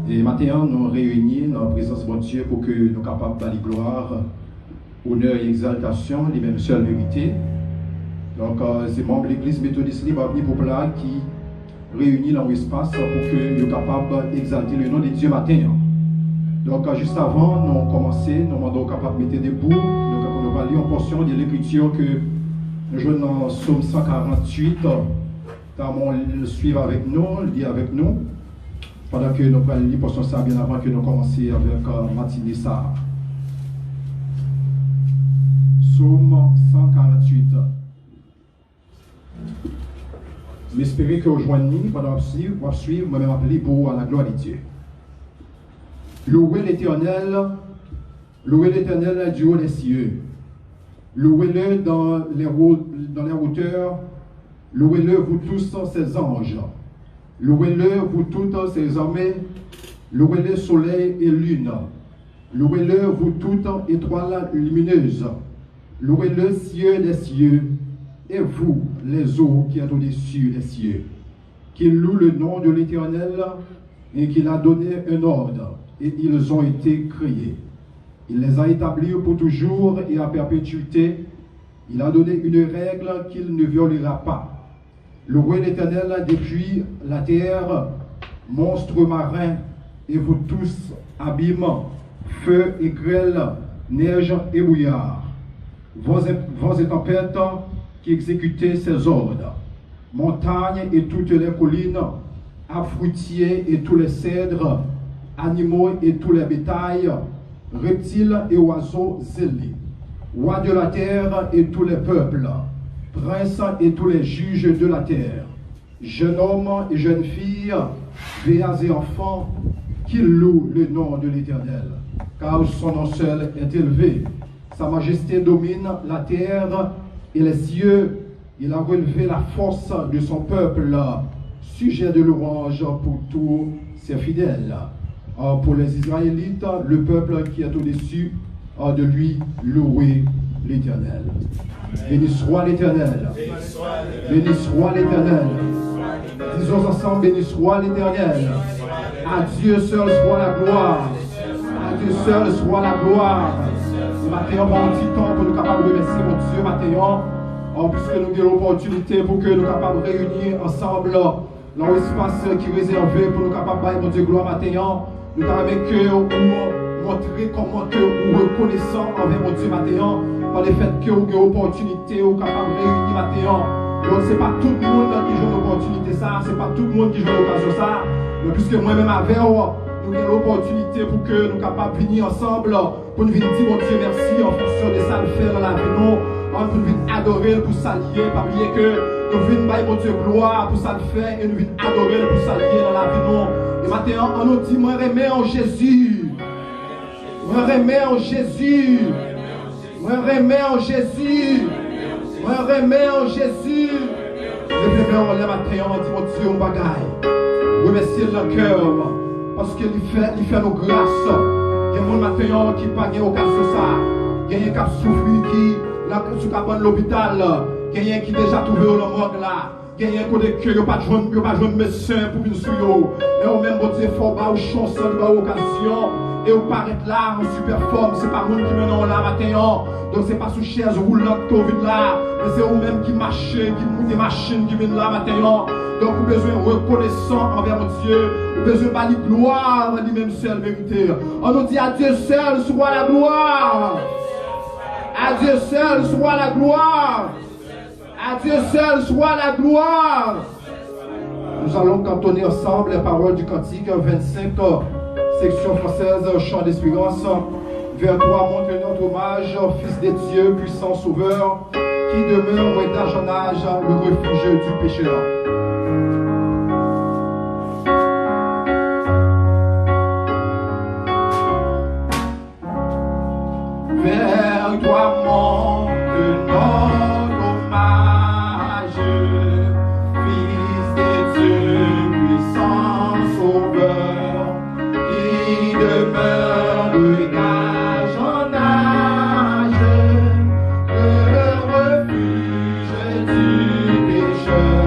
Et maintenant, nous réunis dans la présence de Dieu pour que nous soyons capables de gloire, honneur et exaltation, les mêmes seules vérités. Donc, c'est membre de l'Église méthodiste libre pour là qui réunit dans l'espace pour que nous soyons capables d'exalter le nom de Dieu matin. Donc, juste avant, nous commencer, nous demandons capables de mettre debout. Nous allons lire une portion de l'Écriture que nous jouons dans Psaume 148. Le suivre avec nous, le dire avec nous. Pendant que nous allons lire portion ça bien avant que nous commencions avec matinée ça. Psaume 148. J'espère que vous joignez pendant que vous suivre, moi-même appelé pour la gloire de Dieu. Louez l'Éternel du haut des cieux. Louez-le dans les hauteurs. Louez-le, vous tous, ses anges. Louez-le, vous toutes, ses armées. Louez-le, soleil et lune. Louez-le, vous toutes, étoiles lumineuses. Louez-le, cieux des cieux. Et vous, les eaux qui êtes au-dessus des cieux. Qu'il loue le nom de l'Éternel et qu'il a donné un ordre. Et ils ont été créés. Il les a établis pour toujours et à perpétuité. Il a donné une règle qu'il ne violera pas. Louez l'Éternel depuis la terre, monstres marins, et vous tous, abîmes, feu et grêle, neige et brouillard. Vents et tempêtes qui exécutez ses ordres. Montagnes et toutes les collines, arbres fruitiers et tous les cèdres, animaux et tous les bétails, reptiles et oiseaux zélés, rois de la terre et tous les peuples, princes et tous les juges de la terre, jeunes hommes et jeunes filles, vieillards et enfants, qui louent le nom de l'Éternel, car son nom seul est élevé. Sa majesté domine la terre et les cieux. Il a relevé la force de son peuple, sujet de louange pour tous ses fidèles. Pour les Israélites, le peuple qui est au-dessus de lui, louer l'Éternel. Béni soit l'Éternel. Béni soit l'Éternel. Disons ensemble, béni soit l'Éternel. À Dieu seul soit la gloire. À Dieu seul soit la gloire. Ce matin, on va un petit temps pour nous capables de remercier mon Dieu matin. Puisque nous avons l'opportunité pour que nous soyons capables de réunir ensemble dans l'espace qui est réservé pour nous capables de mon Dieu gloire matin. Nous avons que vous montrer comment que vous reconnaissant envers mon Dieu matin par le fait que vous avez l'opportunité ou capable de réunir matin. Donc ce n'est pas tout le monde qui joue l'opportunité ça, ce n'est pas tout le monde qui joue l'occasion ça. Mais puisque moi-même avec vous, nous avons l'opportunité pour que nous soyons capables de venir ensemble pour nous venir dire mon Dieu merci en fonction de ça le faire dans la vie nous. Pour nous venir adorer pour s'allier, pas oublier que nous venons bailler mon Dieu gloire pour ça le faire et nous venons adorer pour s'allier dans la vie nous. Et maintenant, on nous dit, moi remets en Jésus. Moi remets en Jésus. Moi remets en Jésus. Moi remets en Jésus. Et puis, on lève matin, on dit, mon Dieu, on bagaille. Remercier le cœur parce qu'il fait nos grâces. Il y a mon matin qui n'a pas occasion ça. Il y a un qui a souffert qui là sur cabane l'hôpital, quelqu'un qui déjà trouvé au morgue là, quelqu'un qui n'a pas de médecin pour venir sur eux. Et au même bon Dieu faut pas chance de occasion et on paraît là en super forme, c'est pas monde qui mène là matin. Donc c'est pas sous chaise roulante qu'on vient là, mais c'est vous même qui marche, qui monte des machines qui viennent là matin. Donc vous avez besoin de reconnaissant envers mon Dieu, vous avez besoin de balayer gloire à lui-même seul vérité. On nous dit à Dieu seul soit la gloire. À Dieu seul soit la gloire. À Dieu seul soit la gloire. Nous allons cantonner ensemble les paroles du cantique 25, section française, chant d'espérance. Vers toi montre notre hommage, Fils des dieux, puissant sauveur, qui demeure d'âge en âge, le refuge du pécheur. Vers toi monte notre hommage, Fils des dieux, puissant sauveur, qui demeure d'âge en âge, le refuge du pécheur.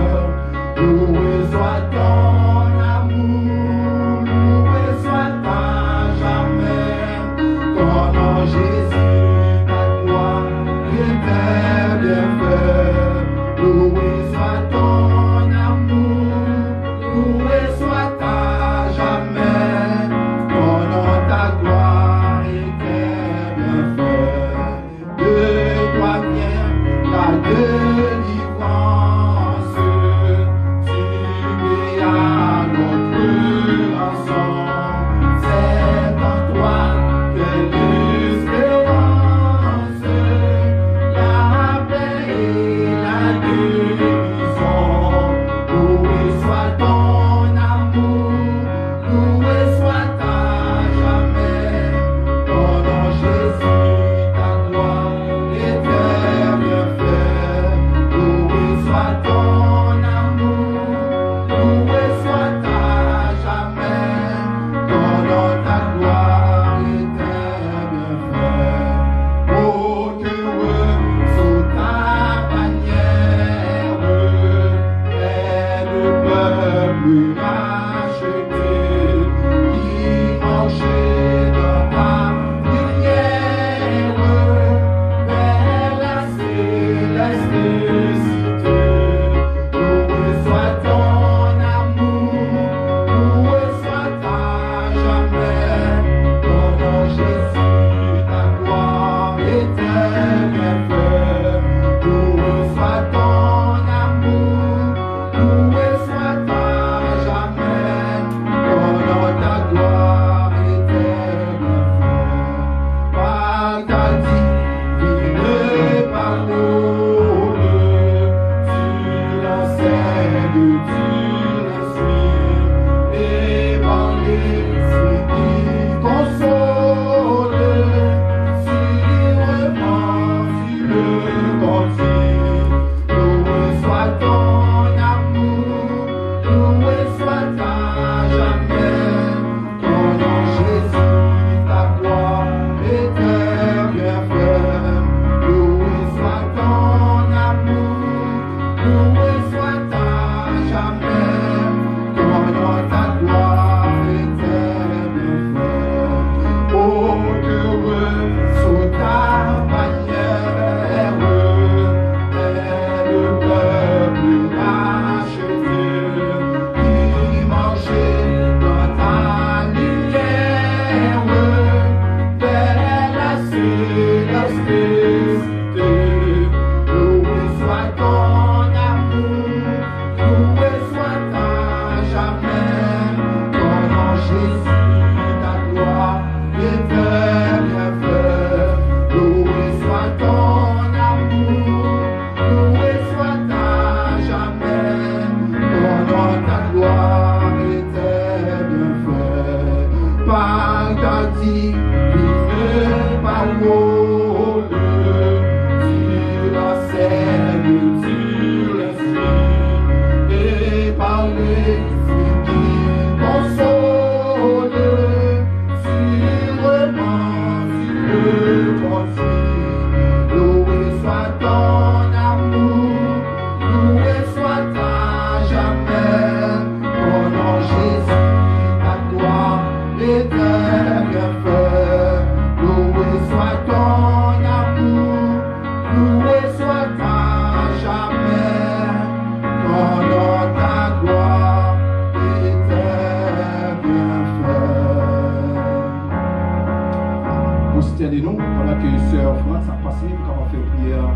Soutenez-nous pendant que Sœur France a passé, nous avons fait prière,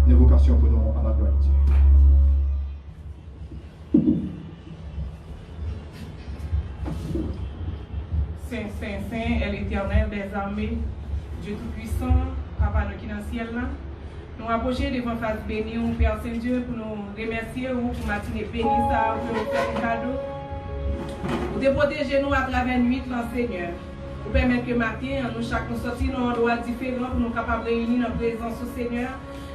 une évocation pour nous à la gloire de Dieu. Saint, Saint, Saint est l'Éternel des armées, Dieu Tout-Puissant, Papa nous qui est dans le ciel là. Nous approchons devant face bénie, nous Père Saint-Dieu, pour nous remercier pour matinée bénie, ça, pour nous faire un cadeau. Pour te protéger nous à travers la nuit, Seigneur. Pour permettre que matin, nous chacun sortir dans un endroit différent, pour nous capables de réunir dans la présence du Seigneur.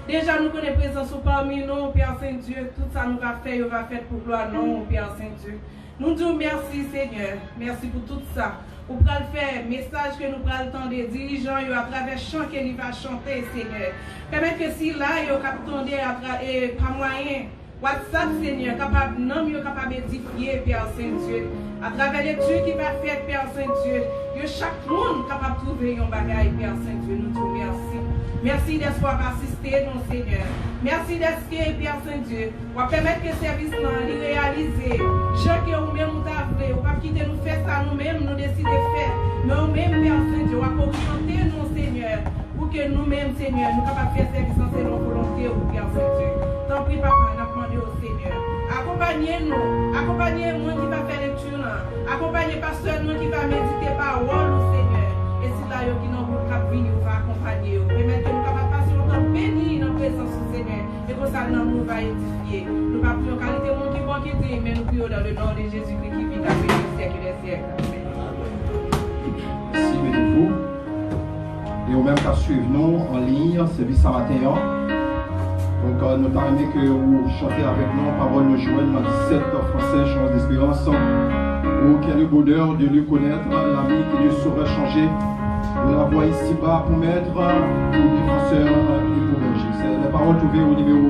Déjà, nous connaissons la présence parmi nous, Père Saint-Dieu. Tout ça nous va faire, nous va faire pour gloire, non, Père Saint-Dieu. Nous disons merci, Seigneur. Merci pour tout ça. Pour le faire, message que nous prenons le temps des dirigeants, à travers le chant qu'il va chanter, Seigneur. Permettre que si là, il y a pas moyen. WhatsApp, Seigneur, capable, non mieux capable d'édifier, Père Saint-Dieu. À travers les dieux qui va faire, Père Saint-Dieu, que chaque monde capable de trouver un bagage, Père Saint-Dieu. Nous disons merci. Merci d'espoir assister, non, Seigneur. Merci d'être, Père Saint-Dieu. Pour permettre que le service soit réalisé. Chaque ou même nous t'avouer, ou pas quitter nous faire ça nous-mêmes, nous décider de faire. Mais nous-mêmes, Père Saint-Dieu, on va orienter nous, Seigneur. Pour que nous-mêmes, Seigneur, nous capables de faire service en selon volonté, Père Saint-Dieu. Tant pis, Papa, nous demandons au Seigneur. Accompagnez-nous. Accompagnez-moi qui va faire lecture. Accompagnez pasteur nous qui va méditer parole, Seigneur. Et si là, qui n'ont pas de venir, on va accompagner. Permettez nous capables de passer longtemps béni dans la présence du Seigneur. Et comme ça, nous va édifier. Nous ne pouvons pas prier en qualité de monde qui bon qui dit, mais nous prions dans le nom de Jésus-Christ qui vit à venir au siècle des siècles. Merci, mettez-vous. Et au même cas, suivez-nous en ligne, service à matin. Donc, nous avons aimé que vous chantez avec nous, parole de Joël, dans 17 français, chance d'espérance. Oh, quel bonheur de lui connaître, l'ami qui ne saurait changer, de la voix ici-bas pour mettre au défenseur et pour régir. C'est la parole trouvée au numéro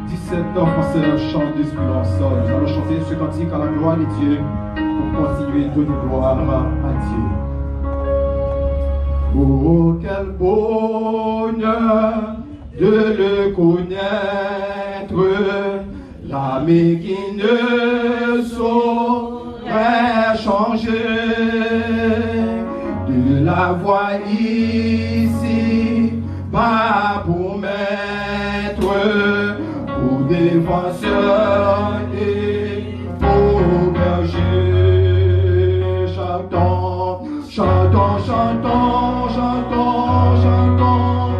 17 français, chance d'espérance. Nous allons chanter ce cantique à la gloire de Dieu pour continuer de donner gloire à Dieu. Oh, quel bonheur de le connaître, l'ami qui ne saurait changer, de la voix ici bas pour maître, pour défenseur et pour berger. Chantons, chantons, chantons, chantons, chantons,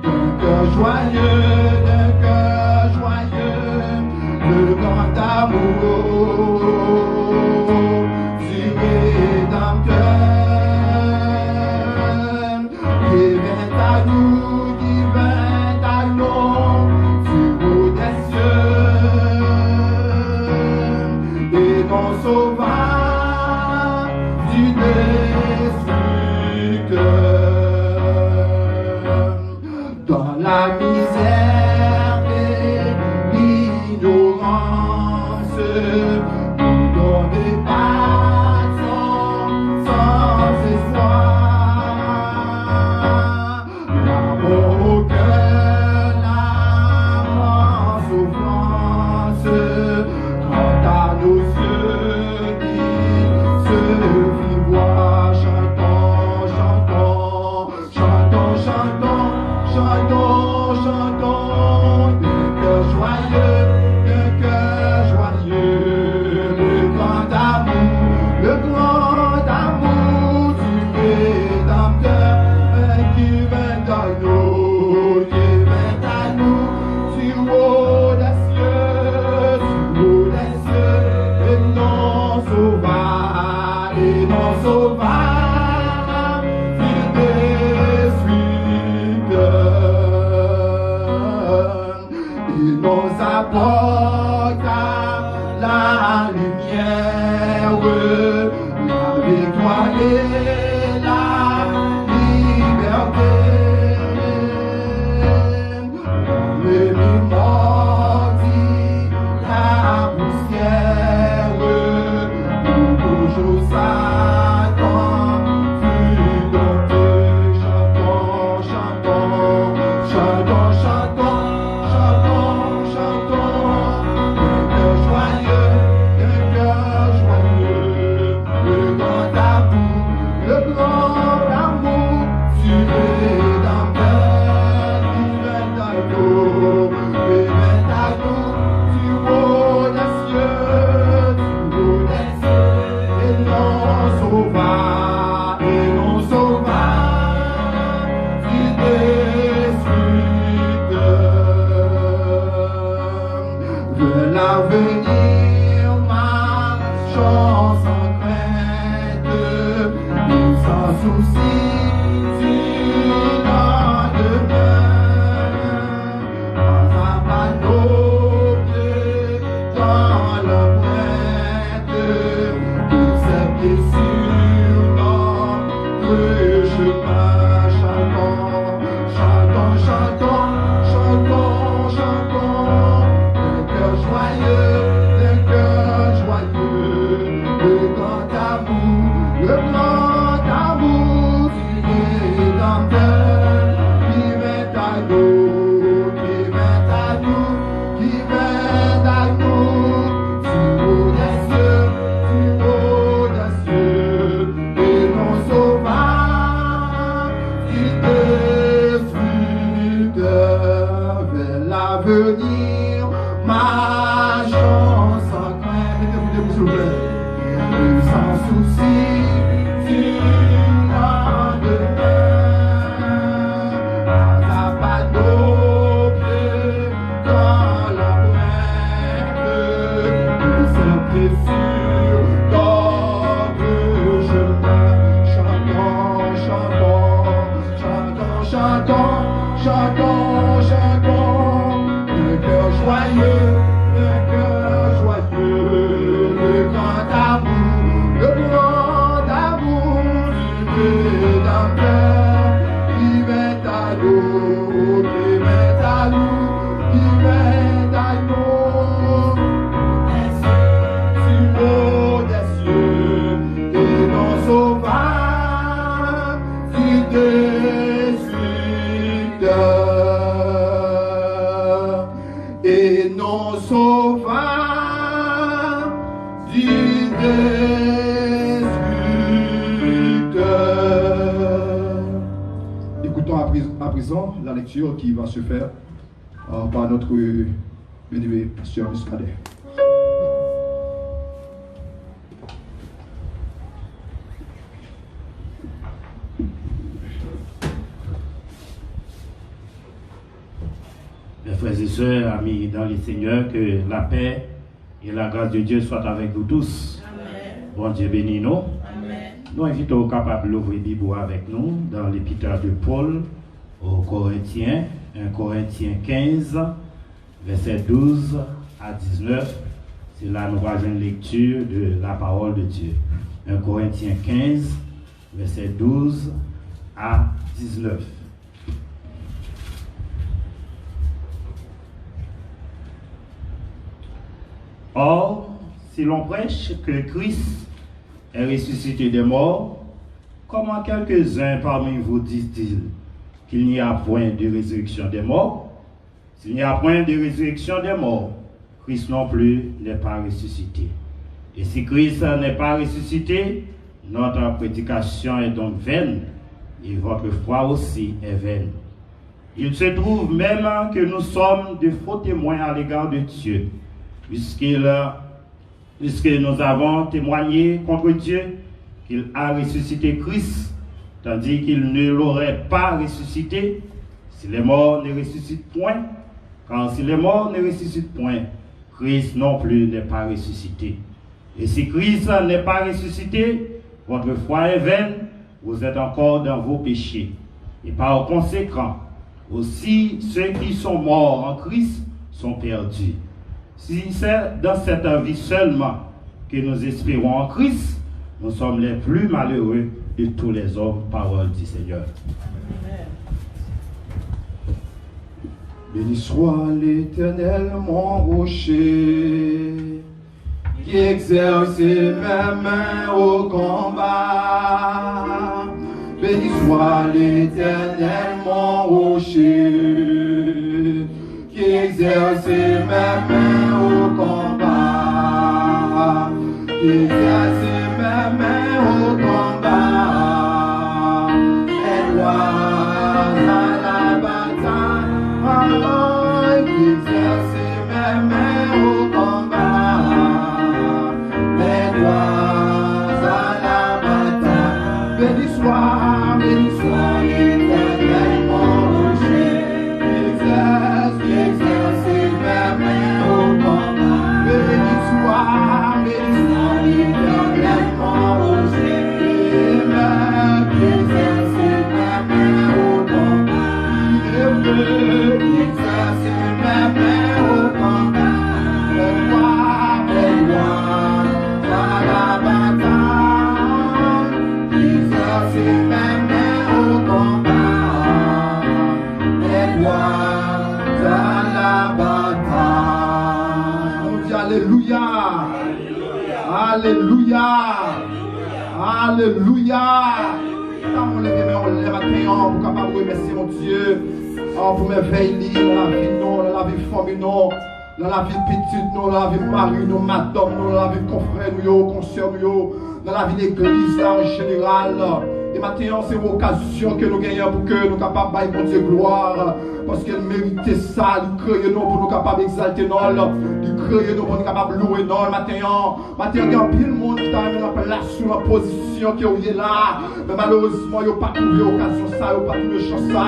d'un cœur joyeux, le grand amour, tiré dans sauvage, il il nous apporte la lumière, la victoire et la liberté. L'ennemi mordit la poussière, toujours Satan fut dompté. Chantons, chantons, chantons, chantons, chantons, chantons. D'un cœur joyeux, le grand amour, le grand amour, tu es dans cœur, tu es dans l'eau, tu es dans l'eau, tu haut des cieux, et non sauvage, il t'explique de l'avenir, ma chance en crainte, sans souci du lendemain, pas nos pieds dans l'empreinte de ces pieds sur notre chemin. Chantons, chantons, chantons, chantons, chantons, d'un cœur joyeux, le grand amour, tu es dans cœur, qui met à nous, qui met à nous, qui met à nous, tu haut des cieux, et non sauvage, il t'explique vers l'avenir, ma chance en crainte. Mettez-vous s'il vous plaît. Sans souci du lendemain, pas nos pieds dans l'empreinte de ce pied sur notre chemin. Chantons, chantons, chantons, chantons, chantons, chantons, le cœur joyeux, le grand amour, tu es dans le cœur, qui met à nous, qui met à nous, qui met à nous, du haut des cieux, et non sauvage, tu et non sauvage, Écoutons à présent la lecture qui va se faire par notre bien-aimé pasteur Muscadet. Mes frères et sœurs, amis dans le Seigneur, que la paix et la grâce de Dieu soient avec vous tous. Amen. Bon Dieu bénis nous. Amen. Nous invitons aux capables d'ouvrir la Bible avec nous dans l'épître de Paul aux Corinthiens, 1 Corinthiens 15, verset 12 à 19. C'est là nous avons une lecture de la parole de Dieu. 1 Corinthiens 15, verset 12 à 19. Or, si l'on prêche que Christ est ressuscité des morts, comment quelques-uns parmi vous disent-ils qu'il n'y a point de résurrection des morts? S'il n'y a point de résurrection des morts, Christ non plus n'est pas ressuscité. Et si Christ n'est pas ressuscité, notre prédication est donc vaine, et votre foi aussi est vaine. Il se trouve même que nous sommes de faux témoins à l'égard de Dieu, puisque nous avons témoigné contre Dieu qu'il a ressuscité Christ, tandis qu'il ne l'aurait pas ressuscité si les morts ne ressuscitent point. Car si les morts ne ressuscitent point, Christ non plus n'est pas ressuscité. Et si Christ n'est pas ressuscité, votre foi est vaine, vous êtes encore dans vos péchés. Et par conséquent, aussi ceux qui sont morts en Christ sont perdus. Si c'est dans cette vie seulement que nous espérons en Christ, nous sommes les plus malheureux de tous les hommes, parole du Seigneur. Béni soit l'Éternel, mon rocher, qui exerce mes mains au combat. Béni soit l'Éternel, mon rocher, qui exerce mes mains au combat. Qui exerce mes mains au combat. Et gloire à la bataille. Qui exerce mes mains au combat. Et gloire à la bataille. Béni soit l'Éternel, mon rocher, qui exerce mes mains au combat. Béni soit l'Éternel, mon rocher, qui exerce mes mains au combat. Qui exerce mes mains au combat. Et gloire à la bataille. Qui exerce mes mains au combat. Et gloire à la bataille. On dit Alléluia. Alléluia. Alléluia. On lève les mains, on lève matin pour capable de remercier mon Dieu. Pour merveiller dans la vie, non, dans la vie famille, non, dans la vie petite, non, dans la vie mari, non, madame, non, dans la vie confrère, nous, consoeur, nous, dans la vie d'église, là, en général. Et maintenant, c'est l'occasion que nous gagnons pour que nous soyons capables de bailler Dieu gloire. Parce qu'elle méritait ça, il crée nous pour nous capables d'exalter nous, il crée nous pour nous capables de louer nous. Maintenant, il y a pile monde qui t'a mis en place sur la position qui est là. Mais malheureusement, il n'y a pas trouvé l'occasion ça, il n'y a pas trouvé chance ça.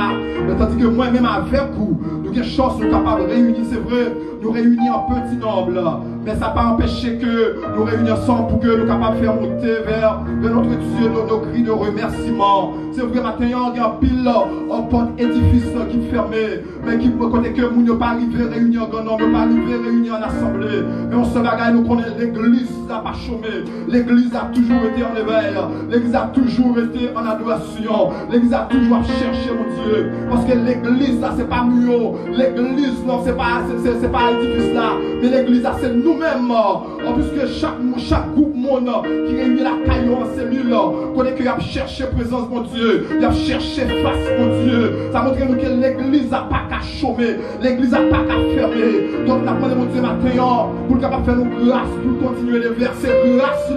Mais tandis que moi-même avec vous, nous avons chance, nous sommes capables de réunir, c'est vrai, nous réunir en petit nombre. Mais ça n'a pas empêché que nous réunions ensemble pour que nous soyons capables de faire monter vers notre Dieu nos cris de remerciement. C'est vrai, maintenant, il y a pile en porte édifice qui est fermé. Mais qui peut côté que nous ne pas arriver à réunir en grand nombre, ne pas arriver à réunir en assemblée. Mais on se bagaille, nous connaissons l'église n'a pas chômé. L'église a toujours été en éveil. L'église a toujours été en adoration. L'église a toujours cherché mon Dieu. Parce que l'église là, c'est pas mieux. L'église non, c'est pas l'édifice là. Mais l'église là, c'est nous-mêmes. En plus que chaque groupe monde qui réunit la caillou en cellule, connaît qu'il a cherché présence mon Dieu. Il a cherché face mon Dieu. Ça montre nous que l'église n'a pas qu'à chômer. L'église n'a pas qu'à fermer. Donc nous apprenons mon Dieu matin pour capable faire nos grâces, pour continuer les versets grâce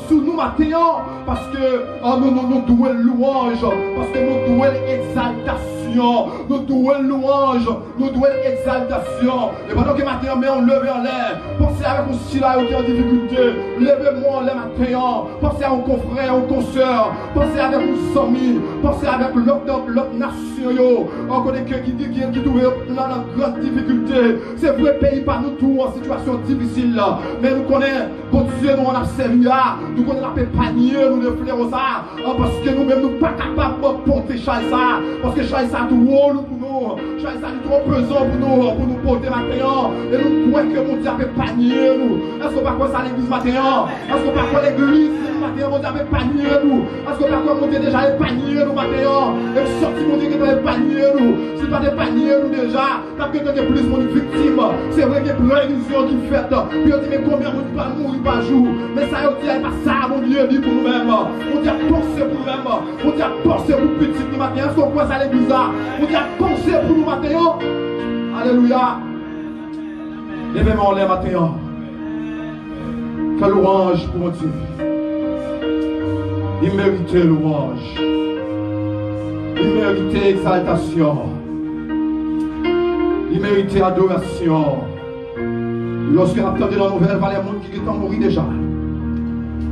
sous nous matin. Parce que nous douons louange. Parce que nous douons exaltation. Nous douons louange. Nous douons exaltation. Et pendant que matin, on lève en l'air. Pensez avec un sila qui est en difficulté. Levez-moi en l'air matin. Pensez à un confrère, un consoeur. Pensez avec un sami. Pensez avec l'autre nation. On connaît qui trouve dans la grande difficulté. C'est vrai, pays par nous tous en situation difficile. Mais nous connaissons, bon Dieu, nous on a servi là. Nous connaissons la panier, nous le flairons ça. Parce que nous-mêmes, nous ne sommes pas capables de porter ça. Parce que ça est tout haut pour nous. Ça est trop pesant pour nous porter maintenant. Et nous croyons que mon Dieu a fait panier nous. Est-ce qu'on va quoi ça l'église maintenant? Est-ce qu'on va quoi l'église maintenant? Mon Dieu a fait panier nous. Est-ce qu'on va quoi mon Dieu déjà a panier nous maintenant? Et sorti mon Dieu qui a fait panier nous. Si pas des paniers nous déjà, t'as que t'as plus mon victime. C'est vrai qu'il y a plein d'illusions qui fait. Puis on dit mais combien on dit pas mourir par jour. Mais ça on dit pas ça mon Dieu dit pour nous-mêmes. On dit à penser pour nous-mêmes. On dit à penser pour petit nous matin. Est-ce qu'on voit ça l'église là? On dit à penser pour nous matin. Alléluia. Levez-moi en l'air matin. Quelle louange pour mon Dieu. Il méritait louange. Il méritait exaltation. Il méritait adoration. Lorsque nous entendons la nouvelle, il y a des gens qui sont morts déjà.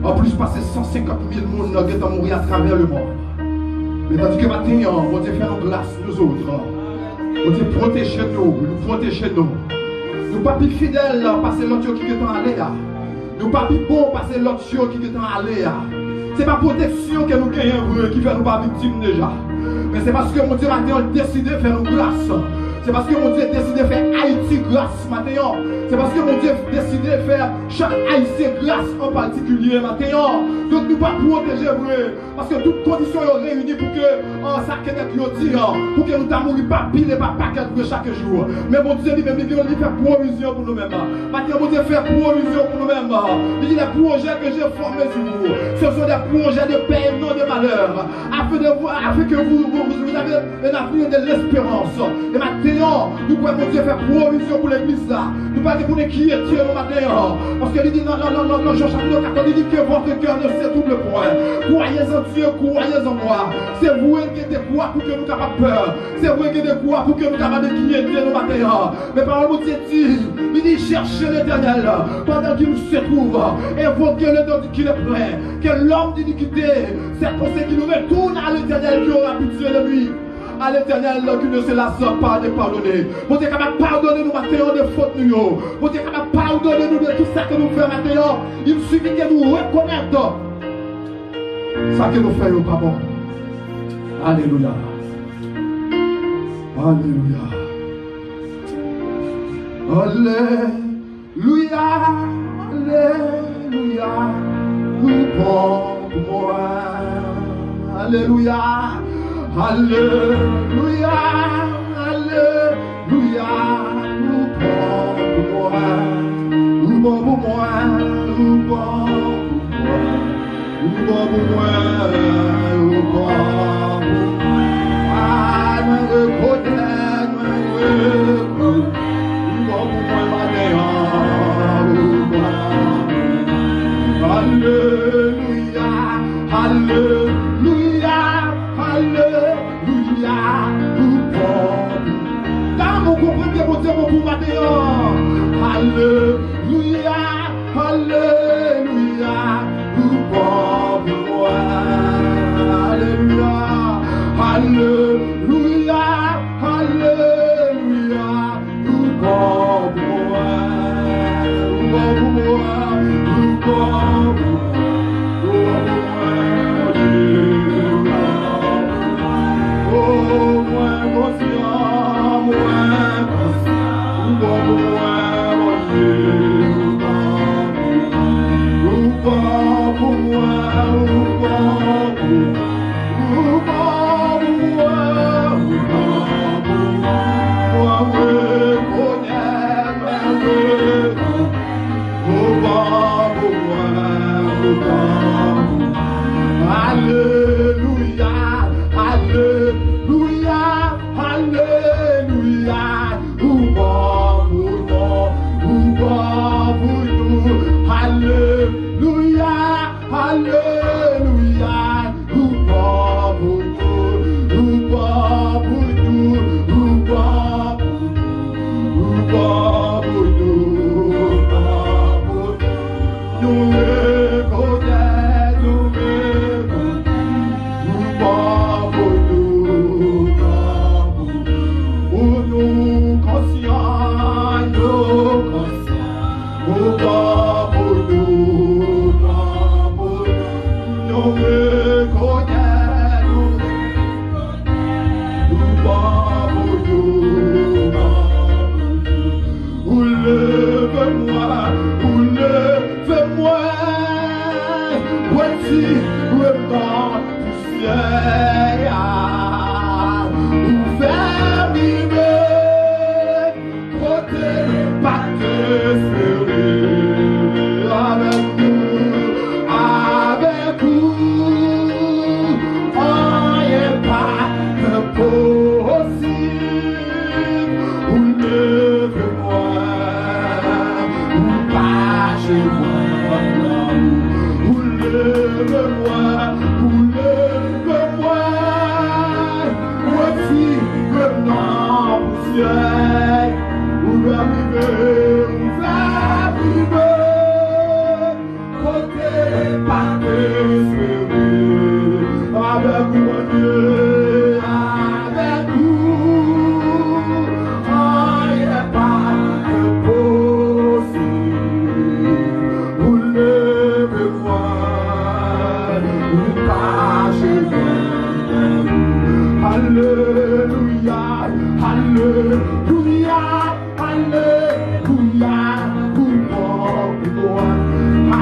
En plus, passer 150 000 personnes qui sont morts à travers le monde. Mais tandis que maintenant, on Dieu fait nos grâces, nous autres. On Dieu protégez-nous, nous protégez-nous. Nous pas plus fidèles parce que l'autre qui est allé. Nous pas plus bons parce que l'autre qui est allé. Ce n'est pas protection que nous gagnons qui fait nous pas victimes déjà. Mais c'est parce que mon Dieu matin a décidé de faire nous grâce. C'est parce que mon Dieu a décidé de faire Haïti grâce matin. C'est parce que mon Dieu a décidé de faire chaque Haïtien grâce en particulier matin. Donc nous ne pas protéger vrai. Parce que toutes conditions sont réunies pour que ça que nous tire. Pour que nous ne mourions pas pile et pas paquet chaque jour. Mais mon Dieu lui-même il fait provision pour nous-mêmes. Maintenant mon Dieu fait provision pour nous-mêmes. Il dit les projets que j'ai formés sur vous. Ce sont des projets de paix et non de malheur. Afin que vous avez un avenir de l'espérance. Et maintenant nous pouvons mon Dieu faire provision pour l'église là. Nous ne pouvons pas dire qui est Dieu le matin. Parce qu'il dit non, Jean chapitre 14, il dit que votre cœur ne s'étouble point. Croyez en Dieu, croyez en moi. C'est vous qui êtes quoi pour que nous n'ayons pas peur. C'est vous qui êtes quoi pour que nous n'ayons pas de qui est Dieu le matin. Mais par le mot Dieu dit, il dit cherchez l'éternel pendant qu'il se trouve. Invoquez le nom qu'il est prêt. Que l'homme d'iniquité, c'est pour ce qui nous retourne à l'éternel qui aura pitié de lui. À l'éternel qui ne se lasse pas de pardonner. Vous êtes capable de pardonner nous maintenant de fautes nous. Vous êtes capable de pardonner nous de tout ça que nous faisons maintenant. Il suffit que nous reconnaissons ça que nous faisons pas bon. Alléluia. Alléluia. Alléluia. Alléluia. Nous pour moi. Alléluia. Alléluia, Alléluia, nous pour moi, nous pour moi, nous pour moi, nous pour moi, nous pour moi, nous reconnais, nous pour moi, Alléluia, Alléluia. Alléluia, nous pour là, vous comprenez que mon Dieu pour matin. Alléluia, Alléluia, nous pour moi. Alléluia, Alléluia, Alléluia, nous pour moi. Nous pour moi. Alléluia, Alléluia, pour moi.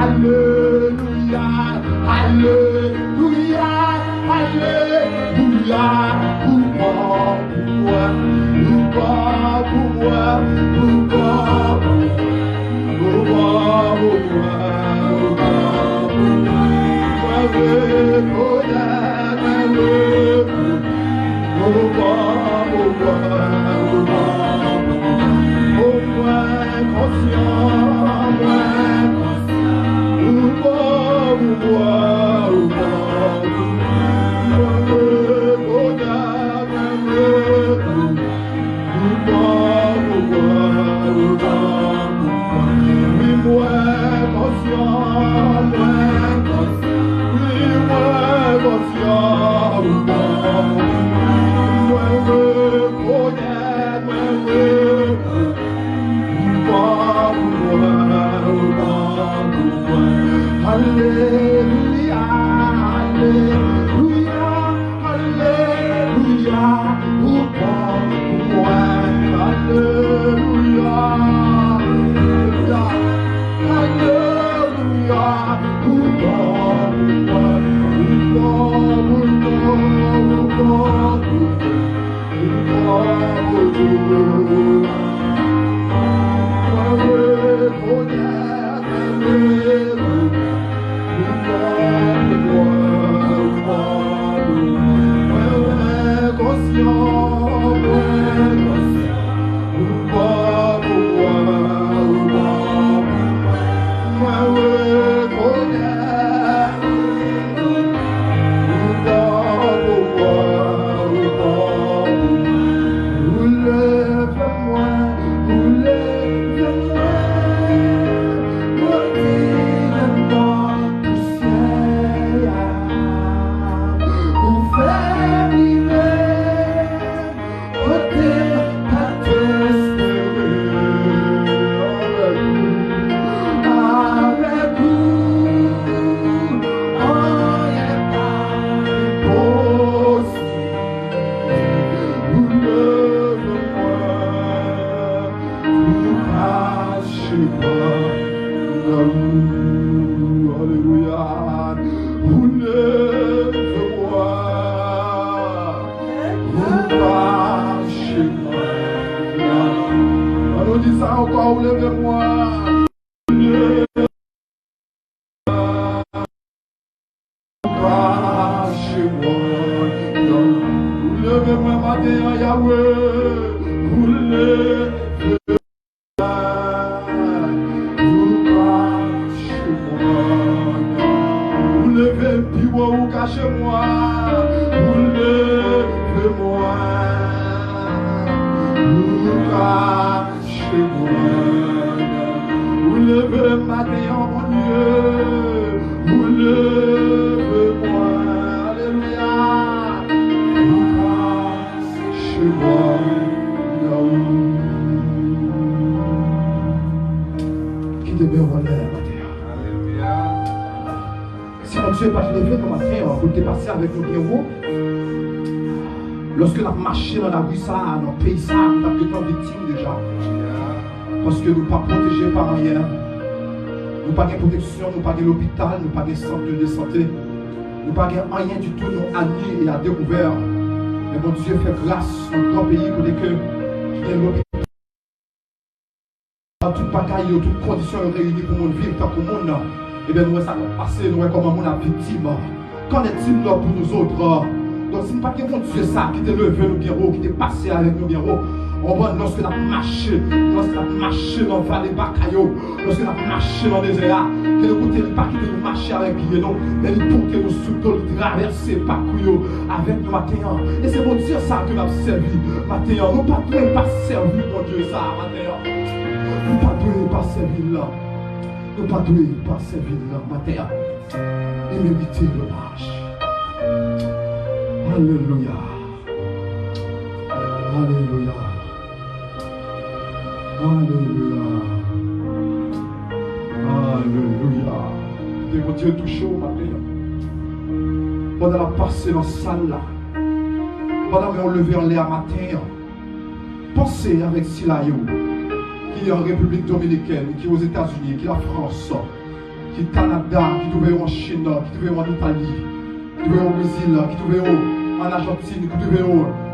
Alléluia, Alléluia, Alléluia, pour moi. Pour moi, Alléluia, Alléluia, Alléluia, pour moi. Alléluia, Alléluia, pour Lorsque nous marchons dans la rue, dans le pays, nous avons été victimes déjà. Parce que nous ne sommes pas protégés par rien. Nous n'avons pas de protection, nous n'avons pas d'hôpital, nous n'avons pas de centre de santé. Nous n'avons pas rien du tout, nous avons admis et à découvert. Mais mon Dieu fait grâce dans le grand pays pour que l'hôpital, toute bagaille, toute condition réunie pour nous vivre tant que monde. Et bien nous, ça va passer, nous, comme on a victime. Qu'en est-il là pour nous autres? Donc, si nous n'avons pas mon Dieu ça, qui t'est levé nous bien haut, qui t'est passé avec nous bien haut, on voit lorsque nous avons marché dans le vallée Bakayo, lorsque nous avons marché dans les désert, que nous ne pas quitter nous marcher avec pied, non, mais pour que nous soutenons, traverser par couillot avec nous matin. Et c'est mon Dieu ça que nous avons servi matin. Nous ne pouvons pas servir mon Dieu ça matin. Nous ne pouvons pas servir là. Nous ne pouvons pas servir là matin. Et mériter le marche. Alléluia. Alléluia. Alléluia. Alléluia. Et mon Dieu touché au matin. Pendant la passée dans la salle là. pendant qu'on levé en l'air matin, pensez avec Silayo, qui est en République Dominicaine, qui est aux États-Unis, qui est en France, qui est au Canada, qui est trouvé en Chine, qui est trouvé en Italie, qui est trouvé au Brésil, qui est trouvé en Argentine, qui est trouvé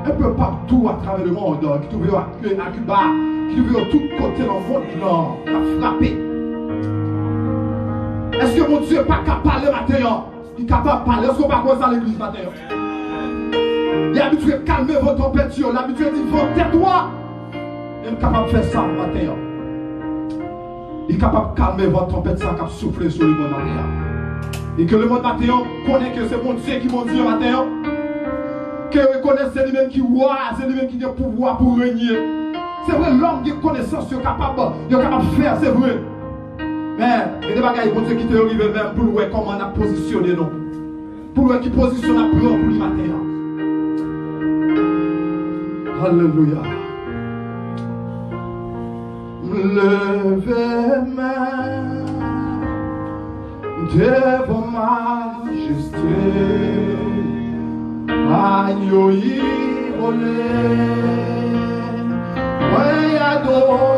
un peu partout à travers le monde, qui est trouvé à Cuba, qui est trouvé de tous côtés dans le monde, qui a frappé. Est-ce que mon Dieu n'est pas capable de parler matin? Il est capable de parler. Est-ce qu'on va pas ça à l'église matin? Il est habitué à calmer votre tempête. Il est habitué à dire, tais-toi. Il est capable de faire ça matin. Il est capable de calmer votre tempête sans qu'à souffler sur le monde matin. Et que le monde matin connaît que c'est mon Dieu qui m'a dit matin. Que reconnaît c'est lui-même qui voit, c'est lui-même qui a le pouvoir pour régner. C'est vrai, l'homme qui a connaissance, il est capable de faire, c'est vrai. Mais il y a des bagages pour Dieu qui te arrivent même pour voir comment on a positionné nous. Pour voir qui positionne la prière pour le matin. Alléluia. Levez-moi devant majesté. Agneau immolé. Oui, adorez-vous.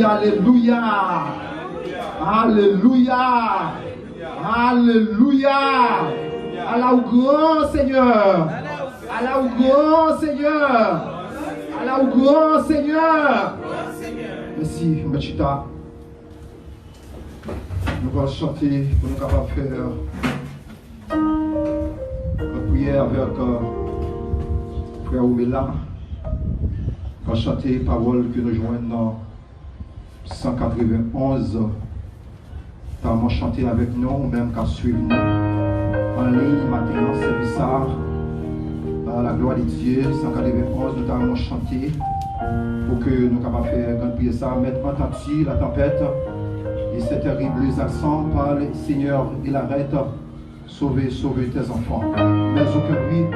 Alléluia, Alléluia, Alléluia, Allah au grand Seigneur, Allah au grand Seigneur, Allah au grand Seigneur. Merci, Machita. Nous allons chanter pour nous capables de faire une prière avec Frère Oumela. On va chanter les paroles que nous joignons dans 191, t'as chanté avec nous, même qu'à suivre nous en ligne, maintenant, service à la gloire de Dieu, 191, nous t'avons chanté pour que nous capables de faire une prière ça, mettre entendu la tempête et ces terribles accents par le Seigneur, il arrête, sauver tes enfants. Mais aucun bruit,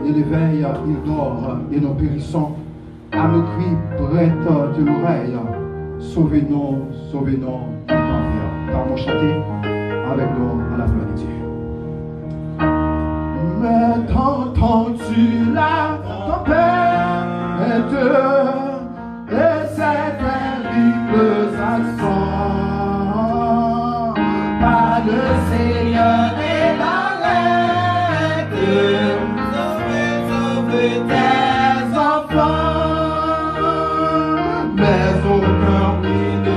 il éveille, il dort et nous périssons à nos cris prêtes de l'oreille. Sauvez-nous, sauvez-nous, tout envers. T'as chanté avec nous à la gloire de Dieu. Mais t'entends-tu la tempête et ces terribles accents? Par le Seigneur et l'arrête, sauvez tes enfants. Mais aucun bruit ne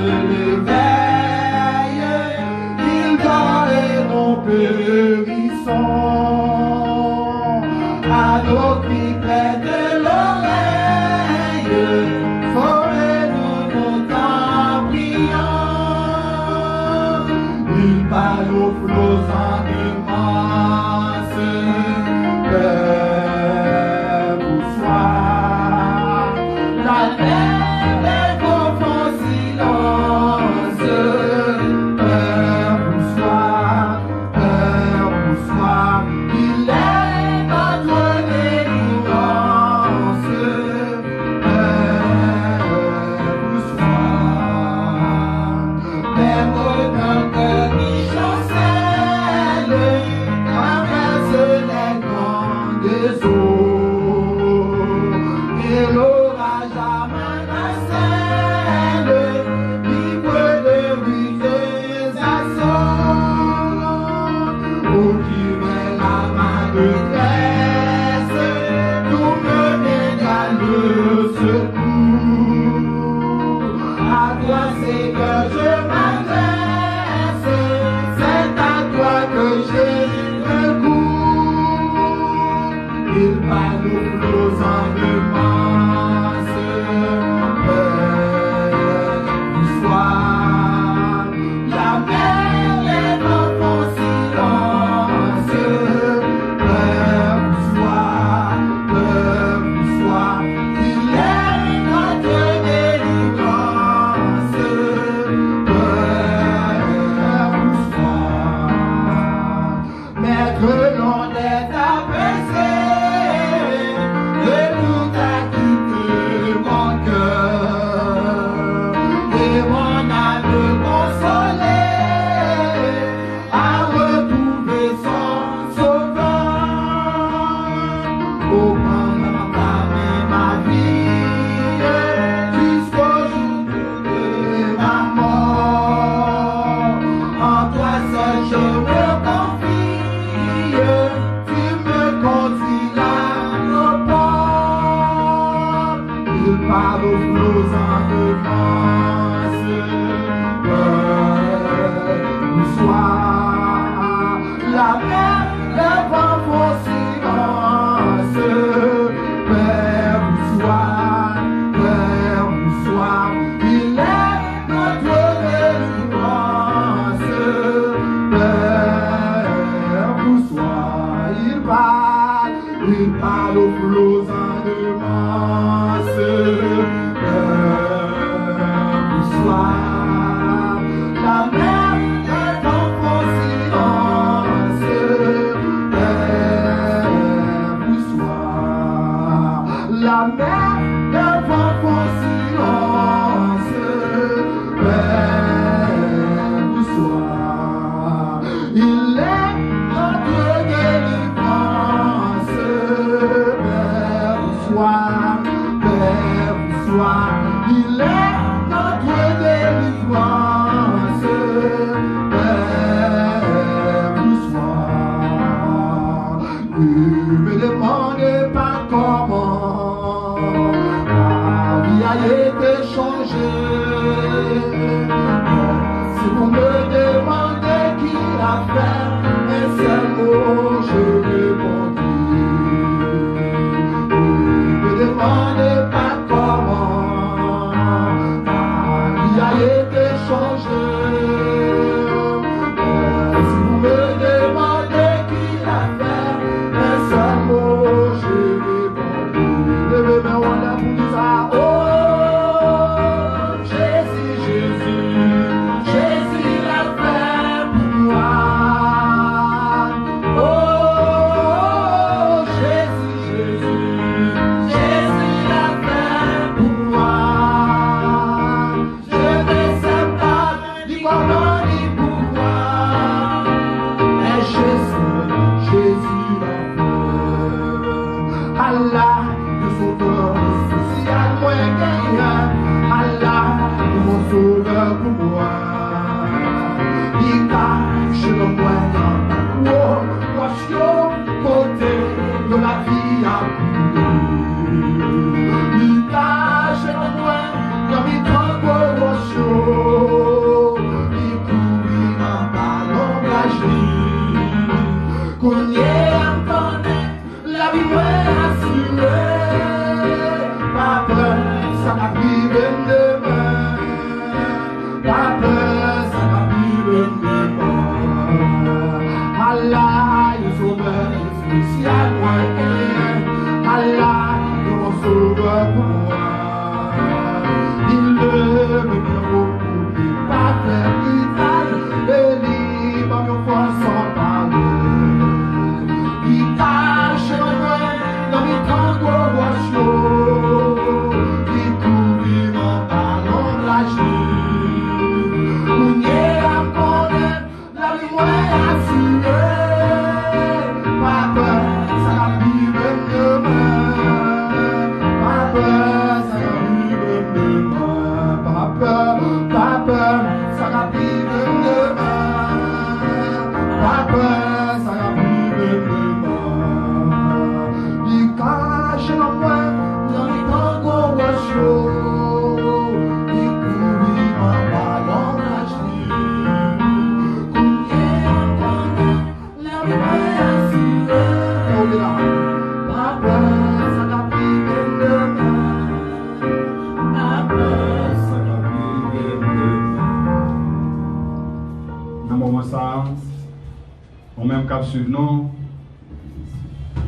On même cap suivre nous,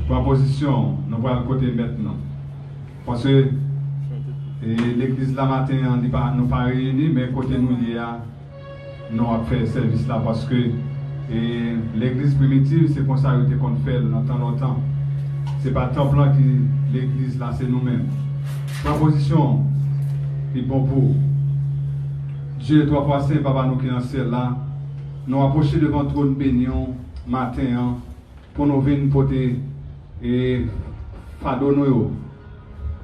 proposition, nous voyons le côté maintenant. Parce que l'église la matin, nous pas réunis, mais côté nous, nous avons fait service là parce que l'église primitive, c'est comme ça qu'on fait dans longtemps. Ce n'est pas le temple qui l'église là, c'est nous-mêmes. Proposition, qui est bon pour Dieu, toi, fois saint, papa, nous qui dans le ciel là, nous approcher devant le trône béni matin pour nous venir porter et fardeau nous.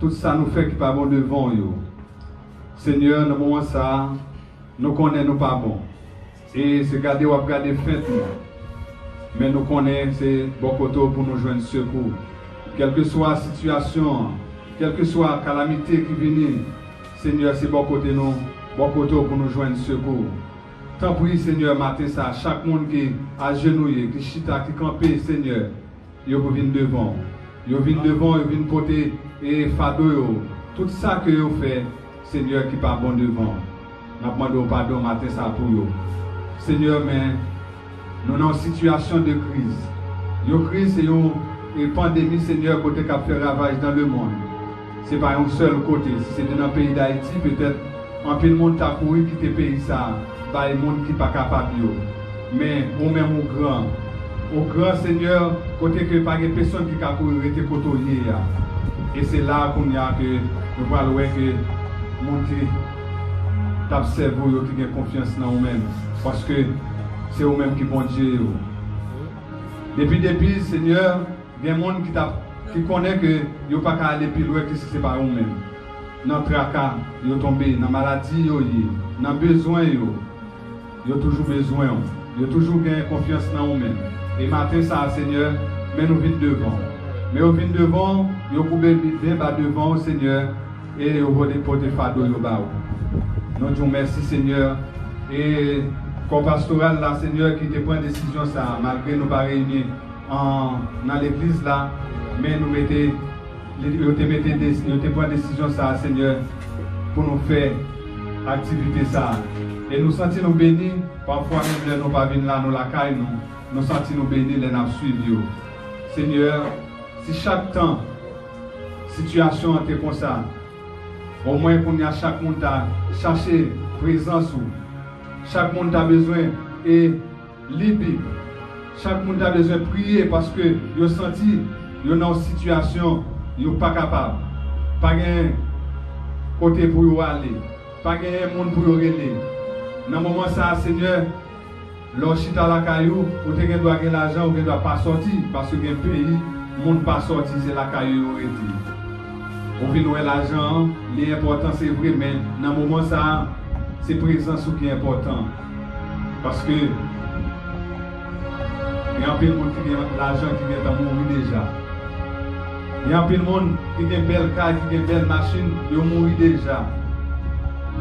Tout ça nous fait qui pas bon devant yo. Seigneur, dans le moment ça, nous connaissons nous pas bon. Et c'est garder ou regarder fête nous. Mais nous connaissons c'est bon côté pour nous joindre secours. Quelle que soit la situation, quelle que soit la calamité qui vient, Seigneur, c'est bon côté nous, bon côté pour nous joindre secours. Tant pis, Seigneur, matin ça, chaque monde qui est agenouillé, qui chita, qui campé, Seigneur, ils viennent devant. Ils viennent devant, ils viennent porter et fardeau. Tout ça que vous faites, Seigneur, qui n'est pas bon devant. Nous demandons pardon matin ça pour vous. Seigneur, mais nous sommes en situation de crise. Une crise, c'est une pandémie, Seigneur, côté qui a fait ravage dans le monde. Ce n'est pas un seul côté. Si c'était dans le pays d'Haïti, peut-être un peu de monde a couru quitter le pays ça. Par les gens qui ne sont pas capables. Mais au même au grand Seigneur, côté que pas de personnes qui ont couru et côtoyer. Et c'est là qu'on y a que nous voyons que les gens qui observent, qui ont confiance dans eux-mêmes. Parce que c'est eux-mêmes qui bon Dieu. Depuis, Seigneur, il y a des gens qui connaissent que ils ne peuvent pas aller plus loin que ce n'est pas eux-mêmes. Dans le tracas, ils sont tombés, dans la maladie, dans le besoin. Ils ont toujours besoin, ils ont toujours gagné confiance dans eux-mêmes. Et matin, ça, Seigneur, mais nous venons devant. Mais nous venons devant, nous pouvons bien devant, Seigneur, et nous voulons porter fardeau. Nous disons merci, Seigneur. Et comme pastoral, là, Seigneur, qui te prend décision, ça, malgré nous pas réunis dans l'église, là, mais nous te prend décision, ça, Seigneur, pour nous faire activité, ça. Et nous sentons bénis, parfois même nous ne pas venir là, nous la caille, nous sentons bénis, les nous suivre. Seigneur, si chaque temps, situation était comme ça, au moins qu'on y a chaque monde à chercher présence, chaque monde a besoin et libre, chaque monde a besoin de prier parce que vous senti, vous dans une situation, vous pas capable, pas de côté pour vous aller, pas de monde pour vous aider. Dans le moment ça, Seigneur, lorsque à la caillou, vous ne doit gagner l'argent, vous ne doit pas sortir, parce que dans le pays, le monde pas sorti, c'est la caillou. Vous venez l'argent, l'important c'est vrai, mais dans le moment ça, c'est présence qui est important. Parce que il y a un peu de monde qui a l'argent qui vient à mourir déjà. Il y a un peu de monde qui a une belle carte, qui a une belle machine, qui a mouru déjà.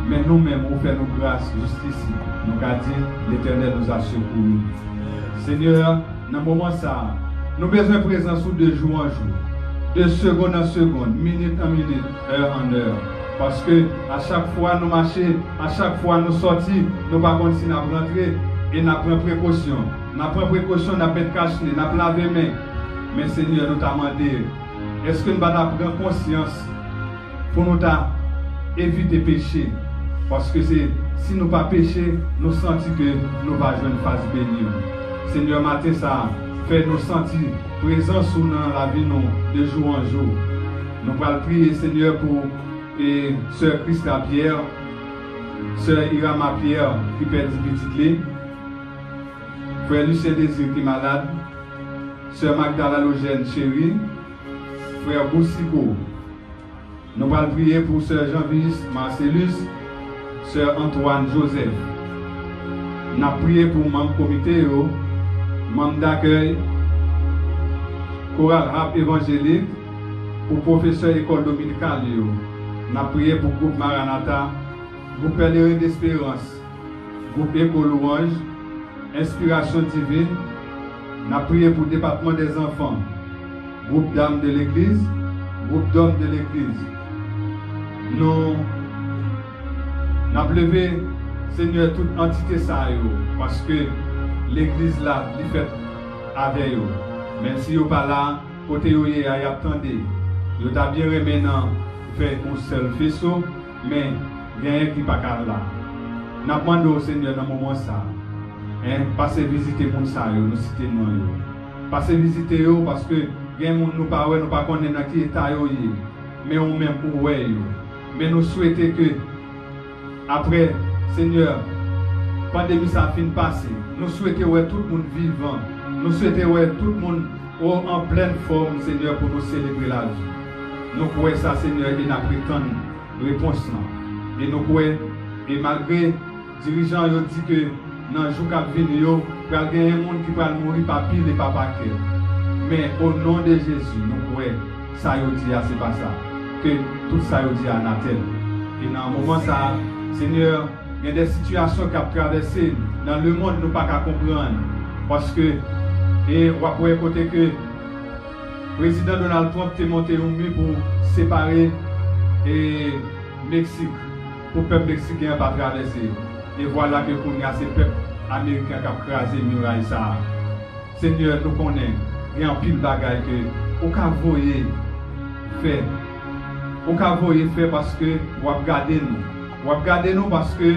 Mais nous-mêmes, on fait nos grâces juste ici. Nous avons dit, l'Éternel nous a secourus. Seigneur, dans le moment ça, nous avons besoin de présence de jour en jour, de seconde en seconde, minute en minute, heure en heure. Parce que à chaque fois nous marchons, à chaque fois nous sortons, nous ne pouvons pas si nous rentrer et nous prenons précaution. Nous prenons précaution, nous prenons caché, nous prenons lavé les mains. Mais Seigneur, nous t'avons demandé, est-ce que nous avons pris conscience pour nous éviter le péché? Parce que si nous ne pas pécher, nous sentons que nous allons jouer une phase bénie. Seigneur, matin, ça fait nous sentir présents dans la vie nous, de jour en jour. Nous allons prier, Seigneur, pour Sœur Christa Pierre, Sœur Irama Pierre qui perd du petit, Frère Lucien Désir qui est malade, Sœur Magdala Logène Chérie, Frère Boussico. Nous allons prier pour Sœur Jean-Vis Marcellus, Sœur Antoine Joseph. Nous avons prié pour membre comité, membre d'accueil, chorale rap évangélique, pour professeur école dominicale. Nous avons prié pour le groupe Maranatha, groupe Pèlerin d'Espérance, groupe Éco Louange, Inspiration Divine. Nous avons prié pour le département des enfants, groupe dames de l'église, groupe d'hommes de l'église. Nous avons levé, Seigneur, toute entité ça, parce que l'église là, elle fait avec eux. Même si vous pas là, côté où il y a attendez, vous avez bien maintenant fait un seul faisceau, mais il y a un qui n'est pas là. Nous demandons au Seigneur dans ce moment ça, passez visiter les gens, nous citer nous. Passez visiter eux parce que les gens nous pas connaissent dans quel état ils mais on même pour eux. Mais nous souhaitons que après, Seigneur, la pandémie ça fin passer. Nous souhaitons que tout le monde vivant. Nous souhaitons que tout le monde en pleine forme, Seigneur, pour nous célébrer la vie. Nous croyons ça, Seigneur, et nous prétendons réponse. Et nous croyons, et malgré les dirigeants ils disent que dans le jour qui vient, il y a un monde qui va mourir par pile et par paquet. Mais au nom de Jésus, nous croyons, ça y dit, c'est pas ça. Que tout ça y dit à Natel. Et dans le moment ça, Seigneur, il y a des situations qui ont traversé dans le monde, nous ne pouvons pas comprendre. Parce que, et on va pouvoir côté que le président Donald Trump est monté au mur pour séparer et Mexique, pour le peuple mexicain pas traverser. Et voilà que nous avons ces peuples américains qui ont crasé le muraille. Seigneur, nous connaissons, il y a un pile de bagages que nous avons fait. Nous avons fait parce que nous avons gardé nous. Nous avons gardé nous parce que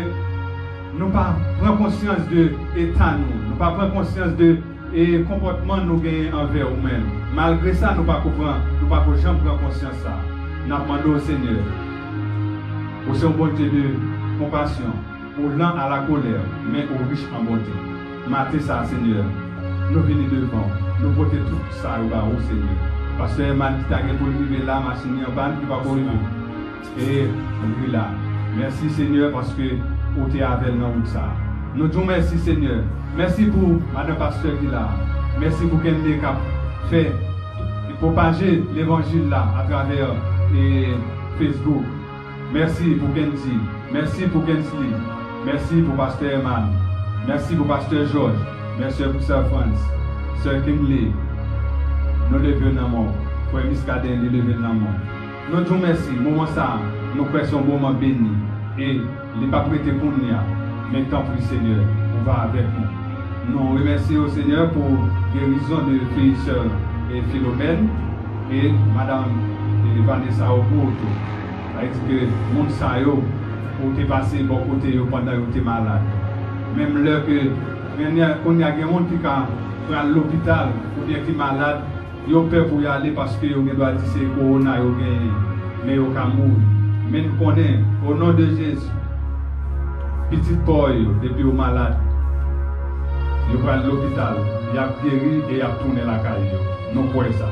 nous ne prenons pas conscience de l'état nous. Nous ne prenons pas conscience de et comportement nous gagnons envers nous-mêmes. Malgré ça, nous ne pouvons pas jamais prendre conscience de ça. Nous demandons au Seigneur, au Seigneur bon Dieu de compassion, au lent à la colère, mais au riche en bonté. Matin ça, Seigneur, nous venons devant, nous portons tout ça au Seigneur. Parce que man qui t'a pour arriver là, machine en panne, qui va pas arriver. Et on là. Merci Seigneur parce que vous êtes avec nous ça. Nous disons merci Seigneur. Merci pour Madame Pasteur qui est là. Merci pour qu'elle ait fait et propager l'évangile là à travers Facebook. Merci pour Kenzie. Merci pour Kensley. Merci pour Pasteur Eman. Merci pour Pasteur Georges. Merci pour Sœur France. Sœur Kingley. Nous levons dans le monde. Frère Miskaden, nous levons dans le monde. Nous disons merci. Moment ça, nous croyons un moment béni. Et il n'est pas prêté pour nous. Mais tant pis Seigneur, on va avec nous. Nous remercions au Seigneur pour la guérison de filles sœurs et Philomène et Madame Vanessa Okoto. C'est-à-dire que le monde ça yo, pour te passer bon côté pendant que tu es malade. Même là que quand il y a des gens qui prennent à l'hôpital ou bien qui sont malades, ils ont peur pour y aller parce qu'ils doivent dire que c'est corona, mais ils ont mourir. Mais nous connaissons, au nom de Jésus, petit boy, depuis au malade, ils vont à l'hôpital, ils ont guéri et ils ont tourné la caille. Nous croyons ça.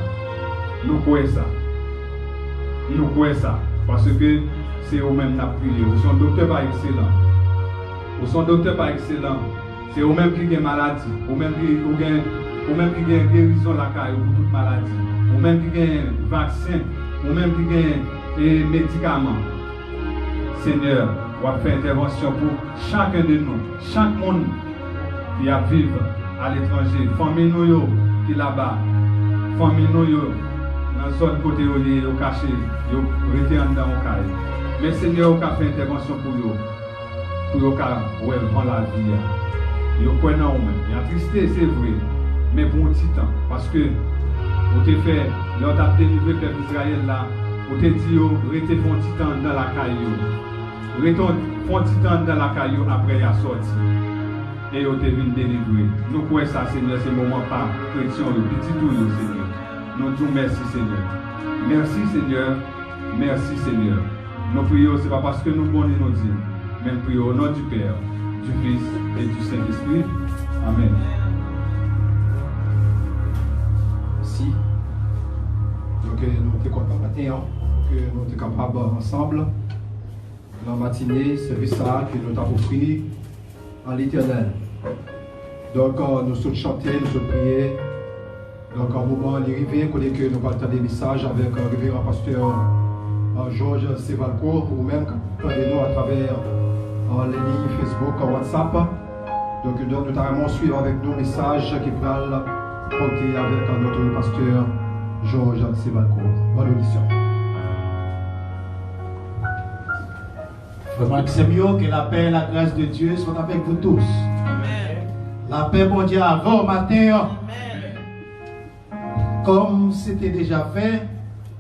Nous croyons ça. Nous croyons ça. Parce que c'est eux-mêmes qui ont prié. Ils sont docteurs pas excellents. Ils sont docteurs pas excellents. C'est eux-mêmes qui ont maladie. Eux-mêmes qui ont guérison la caille pour toute maladie. Eux-mêmes qui ont vaccin. Eux-mêmes qui ont médicaments. Seigneur, on va faire intervention pour chacun de nous. Chaque monde qui a vivre à l'étranger. Famille nous qui est là-bas. Famille nous dans le zone côté où ils sont cachés. Ils sont dans le caille. Mais Seigneur, on va faire intervention pour eux. Pour eux, vendre la vie. Ils ont quoi dans eux-mêmes. Il y a tristesse, c'est vrai. Mais pour un petit temps. Parce que, on t'a fait, on t'a délivré le peuple d'Israël là. On t'a dit, restez un petit temps dans la caillou. Restez un petit temps dans la caillou après il a sorti. Et on t'a venu délivrer. Nous croyons ça, Seigneur, c'est le moment par chrétien, le petit tout, Seigneur. Nous disons merci, Seigneur. Merci, Seigneur. Merci, Seigneur. Nous prions, ce n'est pas parce que nous bonnons nos dîmes, mais nous prions au nom du Père, du Fils et du Saint-Esprit. Amen. Merci. Donc, nous sommes contents matin que nous sommes capables ensemble, dans la matinée, service ça que nous avons offert à l'Éternel. Donc, nous sommes chantés, nous sommes priés. Donc, en moment, les rivières, que nous partons des messages avec le révérend pasteur Georges Sévalcourt, ou même nous à travers les lignes Facebook, WhatsApp. Donc nous allons suivre avec nos messages qui vont porter avec notre pasteur Georges Sévalcourt. Bonne audition. Frère Maxime, que la paix et la grâce de Dieu soient avec vous tous. Amen. La paix, mon Dieu, avant matin. Comme c'était déjà fait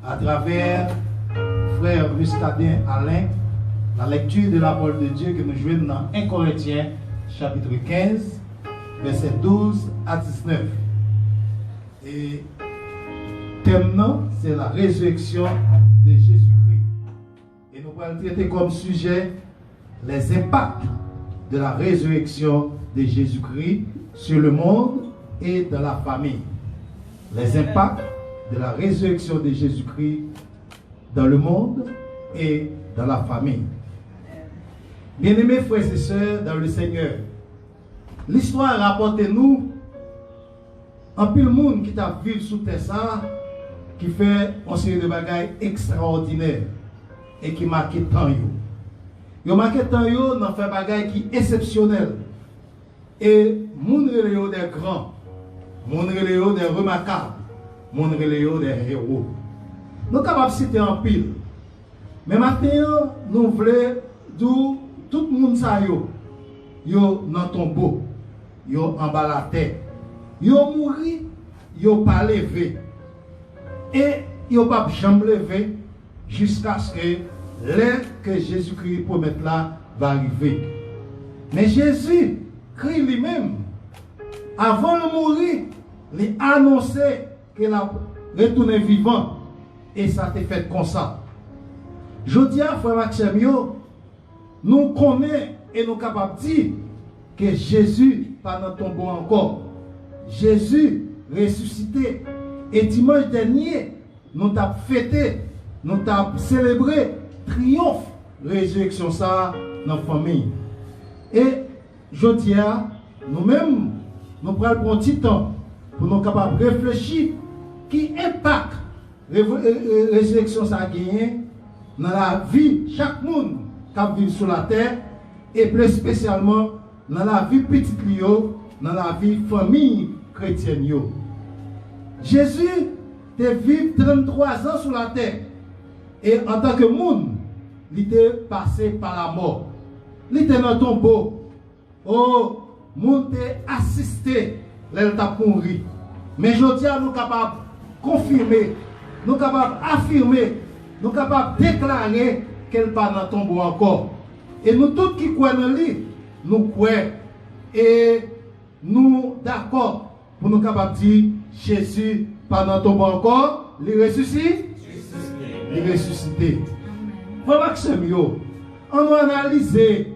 à travers frère Muscadin Alain, la lecture de la parole de Dieu que nous jouons dans 1 Corinthiens chapitre 15, versets 12 à 19. Et thème, c'est la résurrection de Jésus-Christ. Et nous allons traiter comme sujet les impacts de la résurrection de Jésus-Christ sur le monde et dans la famille. Les impacts de la résurrection de Jésus-Christ dans le monde et dans la famille. Bien-aimés frères et sœurs dans le Seigneur, l'histoire rapporte nous un peu le monde qui t'a vécu sous terre ça, qui fait une série de bagailles extraordinaires et qui marque tant yo. Yo marque tant yo dans fait bagailles qui exceptionnelles et moun relève des grands, moun relève des remarquables, moun relève des héros. Nous sommes capables de citer en pile. Mais maintenant, nous voulons d'où tout le monde sa yo dans tombeau, yo en bas la terre, yo mouri, yo pas levé. Et yo pas jamais levé jusqu'à ce que l'heure que Jésus-Christ promet là va arriver. Mais Jésus-Christ lui-même, avant de mourir, il a annoncé qu'il a retourné vivant. Et ça t'est fait comme ça. Je dis à frère Maxime, nous connaissons et nous sommes capables de dire que Jésus pas dans ton tombeau encore. Jésus ressuscité. Et dimanche dernier, nous avons fêté, nous avons célébré triomphe, résurrection ça dans la famille. Et je dis à nous-mêmes, nous prenons un petit temps pour nous capables de réfléchir qui impacte résurrection ça a gagné dans la vie chaque monde qui vit sur la terre et plus spécialement dans la vie petite lio, dans la vie famille chrétienne yo. Jésus était vivre 33 ans sur la terre et en tant que monde il était passé par la mort. Il était dans le tombeau. Oh, monde était assisté l'état pour mourir. Mais je dis à nous capables de confirmer, nous sommes capables d'affirmer, nous sommes capables de déclarer qu'elle n'est pas dans le tombeau encore. Et nous tous qui croyons en lui, nous croyons. Et nous d'accord pour nous capables de dire Jésus pas dans le tombeau encore, il ressuscite. Il ressuscité. Frère Maxime, on va analyser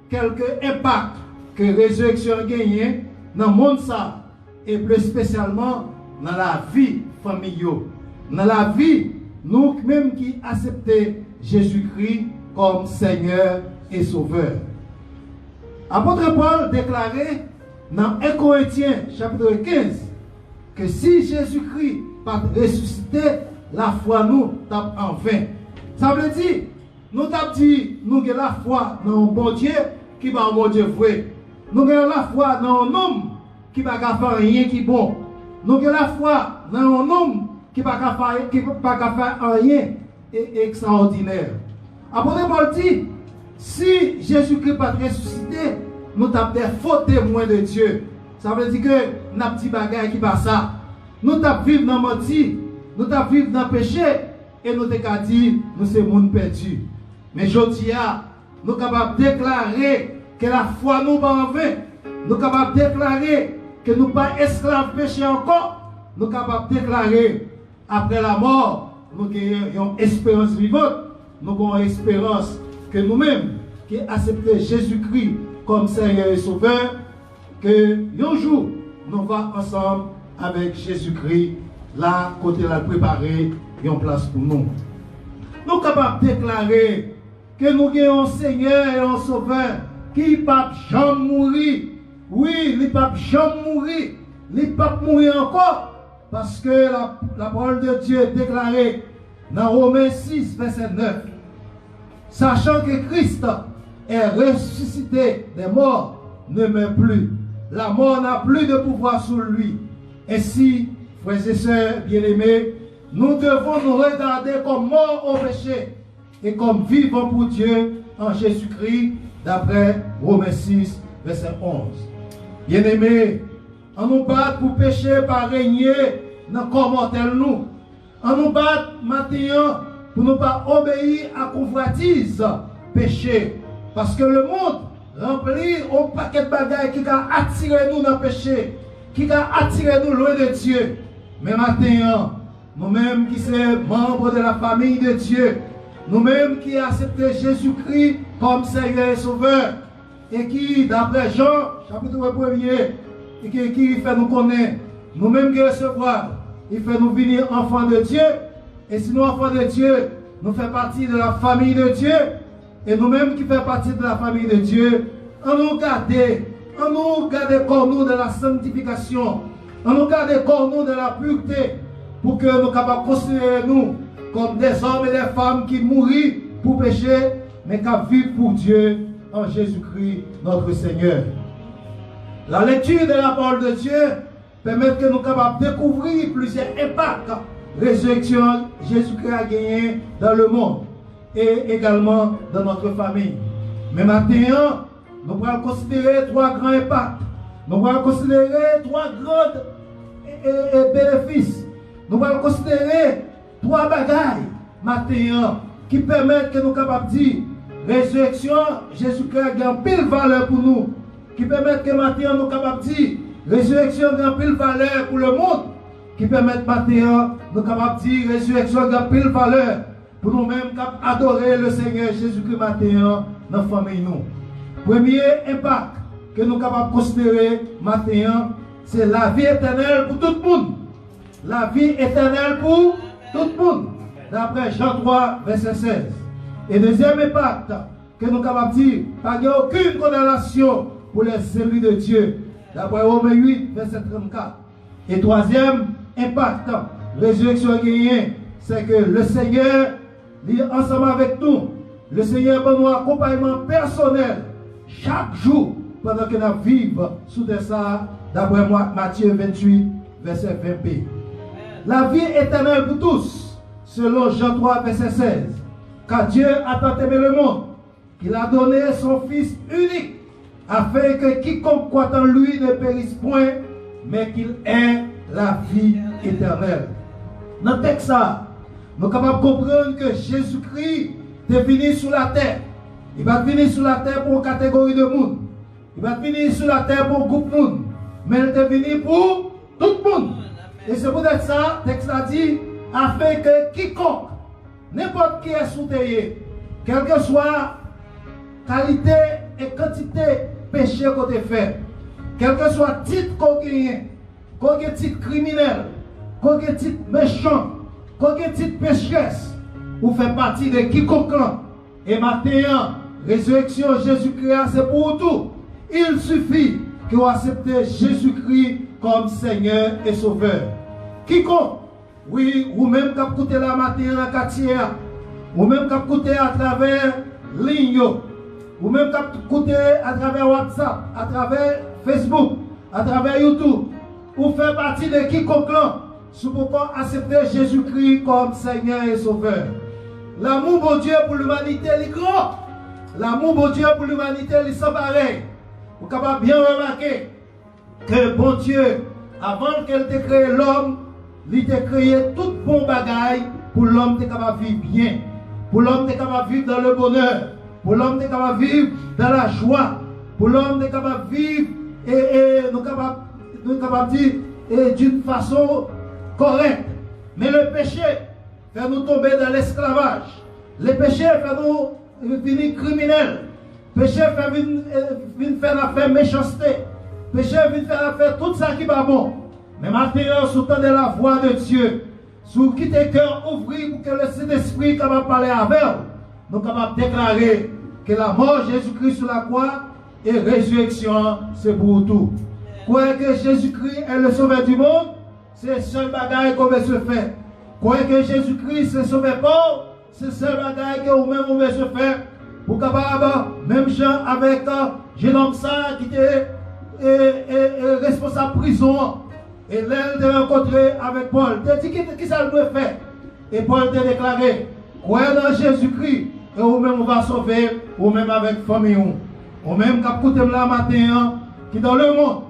quelques impacts que la résurrection a gagné dans le monde ça, et plus spécialement dans la vie familiale. Dans la vie, nous-mêmes qui acceptons Jésus-Christ comme Seigneur et Sauveur. Apôtre Paul déclarait dans 1 Corinthiens chapitre 15 que si Jésus-Christ pas ressuscité, la foi nous tape en vain. Ça veut dire, nous tape dit, nous avons la foi dans un bon Dieu qui va un bon Dieu vrai. Nous avons la foi dans un homme qui ne va pas faire rien qui est bon. Nous avons la foi dans un homme qui ne va pas faire rien extraordinaire. Apôtre Paul dit, si Jésus-Christ pas ressuscité, nous avons des faux témoins de Dieu. Ça veut dire que nous avons des bagages qui passent ça. Nous avons vivre dans le menti, nous avons vivre dans le péché, et nous avons dit, nous sommes monde perdu. Mais je dis, nous sommes capables de déclarer que la foi nous va en vain. Nous sommes capables de déclarer que nous ne sommes pas esclaves péché encore. Nous sommes capables de déclarer après la mort, nous avons une espérance vivante. Nous avons une espérance que nous-mêmes, qui acceptons Jésus-Christ comme Seigneur et Sauveur, que un jour, nous allons ensemble avec Jésus-Christ, là, côté la préparer, une place pour nous. Nous sommes capables de déclarer que nous avons un Seigneur et un Sauveur qui ne peut jamais mourir. Oui, il ne peut jamais mourir. Il ne peut pas mourir encore. Parce que la parole de Dieu est déclarée dans Romains 6, verset 9. Sachant que Christ est ressuscité des morts, ne meurt plus. La mort n'a plus de pouvoir sur lui. Ainsi, frères et sœurs bien-aimés, nous devons nous regarder comme morts au péché et comme vivants pour Dieu en Jésus-Christ, d'après Romains 6, verset 11. Bien-aimés, on nous bat pour pécher, par régner dans le corps mortel nous. On nous bat maintenant pour ne pas obéir à convoitise, péché. Parce que le monde rempli un paquet de bagailles qui a attiré nous dans le péché, qui a attiré nous loin de Dieu. Mais maintenant, nous-mêmes qui sommes membres de la famille de Dieu, nous-mêmes qui acceptons Jésus-Christ comme Seigneur et Sauveur, et qui, d'après Jean, chapitre 1er, et qui fait nous connaître, nous-mêmes qui recevons, il fait nous venir enfants de Dieu, et si nous enfants de Dieu, nous faisons partie de la famille de Dieu, et nous-mêmes qui faisons partie de la famille de Dieu, on nous garde comme nous de la sanctification, on nous garde comme nous de la pureté, pour que nous capables de considérer nous comme des hommes et des femmes qui mourent pour pécher, mais qui vivent pour Dieu en Jésus-Christ, notre Seigneur. La lecture de la parole de Dieu permet que nous soyons capables de découvrir plusieurs impacts que la résurrection Jésus-Christ a gagné dans le monde et également dans notre famille. Mais maintenant, nous allons considérer trois grands impacts. Nous allons considérer trois grands bénéfices. Nous allons considérer trois bagailles maintenant qui permettent que nous soyons capables de dire résurrection Jésus-Christ a gagné pile valeur pour nous. Qui permettent que maintenant nous soyons capables de dire résurrection a pile valeur pour le monde. Qui permettent maintenant nous sommes capables de dire résurrection a pile valeur pour nous-mêmes qui adorer le Seigneur Jésus-Christ maintenant dans la famille nous. Premier impact que nous sommes capables de considérer maintenant, c'est la vie éternelle pour tout le monde. La vie éternelle pour tout le monde. D'après Jean 3, verset 16. Et deuxième impact que nous sommes capables de dire, il n'y a aucune condamnation pour les élus de Dieu. D'après Romains 8, verset 34. Et troisième impact, résurrection gagnée, c'est que le Seigneur est ensemble avec nous. Le Seigneur donne nous un accompagnement personnel chaque jour pendant que nous vivons sous ça, d'après Matthieu 28, verset 20b. La vie éternelle pour tous, selon Jean 3, verset 16. Car Dieu a tant aimé le monde qu'il a donné son Fils unique, afin que quiconque croit en lui ne périsse point, mais qu'il ait la vie éternelle. Dans le texte, nous sommes capables de comprendre que Jésus-Christ est venu sur la terre. Il va venir sur la terre pour une catégorie de monde. Il va venir sur la terre pour un groupe de monde. Mais il est venu pour tout le monde. Et c'est peut-être ça, le texte a dit, afin que quiconque, n'importe qui est sous terre, quelle que soit qualité et quantité péché qu'on a fait, quel que soit titre qu'on a, titre criminel, qu'on a titre méchant, qu'on a titre pécheresse, vous faites partie de quiconque. Et maintenant, résurrection Jésus-Christ, c'est pour tout. Il suffit que vous acceptez Jésus-Christ comme Seigneur et Sauveur. Quiconque, oui, ou même qui écoutez la matin en quartier, ou même qui écoutez à travers ligne, ou même qui écoutez à travers WhatsApp, à travers Facebook, à travers YouTube, ou fait partie de quiconque, sous pourquoi accepter Jésus-Christ comme Seigneur et Sauveur. L'amour de Dieu pour l'humanité est grand. L'amour de Dieu pour l'humanité est sans pareil. Vous êtes capable de bien remarquer que bon Dieu, avant qu'elle ait créé l'homme, il a créé tout bon bagaille pour l'homme qui est capable de vivre bien. Pour l'homme qui est capable de vivre dans le bonheur. Pour l'homme qui est capable de vivre dans la joie. Pour l'homme qui est capable de vivre et nous sommes capables de dire d'une façon correcte. Mais le péché fait nous tomber dans l'esclavage. Le péché fait nous devenir criminels. Le péché fait faire la faire méchanceté. Le péché fait la faire tout ça qui va bon. Mais maintenant, sous de la voix de Dieu, sous qui tes cœurs ouvrés pour que le Saint-Esprit capable de parler avec nous, nous capables de déclarer que la mort de Jésus-Christ sur la croix et résurrection, c'est pour tout. Croire que Jésus-Christ est le sauveur du monde, c'est le seul bagage qu'on veut se faire. croyez que Jésus-Christ c'est sauveur pas, c'est seul bagage que vous-même vous pouvez se faire pour capable, même gens avec jeune homme ça qui était responsable de prison. Et là, il a rencontré avec Paul. Il a dit qui ça doit faire. Et Paul t'a déclaré, croyez dans Jésus-Christ, et vous-même vous va sauver, vous-même avec famille. Vous-même qui écoutez là matin, qui dans le monde,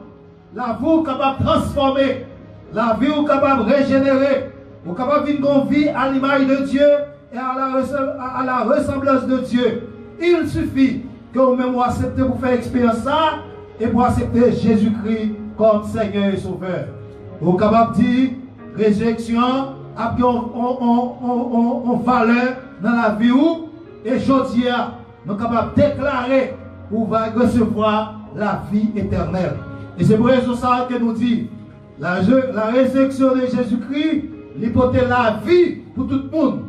la vie capable de transformer, la vie capable de régénérer, vous capable de vivre une vie à l'image de Dieu et à la ressemblance de Dieu. Il suffit que vous-même vous acceptez pour faire expérience ça et pour accepter Jésus-Christ comme Seigneur et Sauveur. Vous êtes capable de dire résurrection a en valeur dans la vie et aujourd'hui nous sommes capables de déclarer pour recevoir la vie éternelle. Et c'est pour ça que nous disons la résurrection de Jésus-Christ, l'hypothèse la vie pour tout le monde,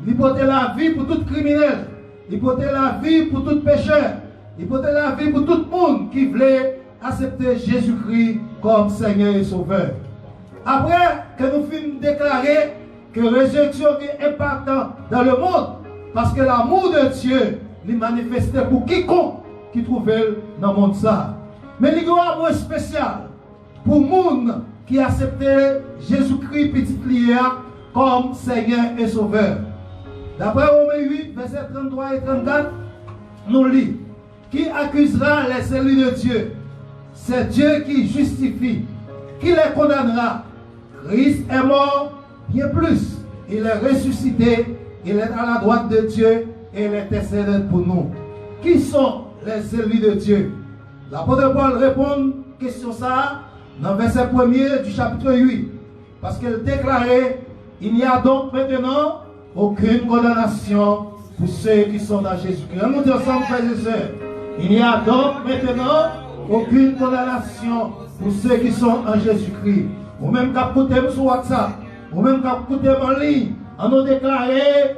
l'hypothèse la vie pour tout criminel, l'hypothèse la vie pour tout pécheur, l'hypothèse la vie pour tout le monde qui voulait accepter Jésus-Christ comme Seigneur et Sauveur. Après que nous finissons de déclarer que la résurrection est impactante dans le monde, parce que l'amour de Dieu est manifesté pour quiconque qui trouve dans le monde ça. Mais il y a un amour spécial pour les gens qui acceptent Jésus-Christ petit lié comme Seigneur et Sauveur. D'après Romains 8, versets 33 et 34, nous lisons: qui accusera les élus de Dieu? C'est Dieu qui justifie. Qui les condamnera? Christ est mort, bien plus. Il est ressuscité, il est à la droite de Dieu et il intercède pour nous. Qui sont les élus de Dieu? L'apôtre Paul répond à la question ça dans le verset 1er du chapitre 8. Parce qu'il déclarait: il n'y a donc maintenant aucune condamnation pour ceux qui sont dans Jésus-Christ. Nous disons ensemble, frères et sœurs, il n'y a donc maintenant aucune condamnation pour ceux qui sont en Jésus-Christ. Ou même qu'à écouter sur WhatsApp, ou même qu'à écouter en ligne, on nous déclaré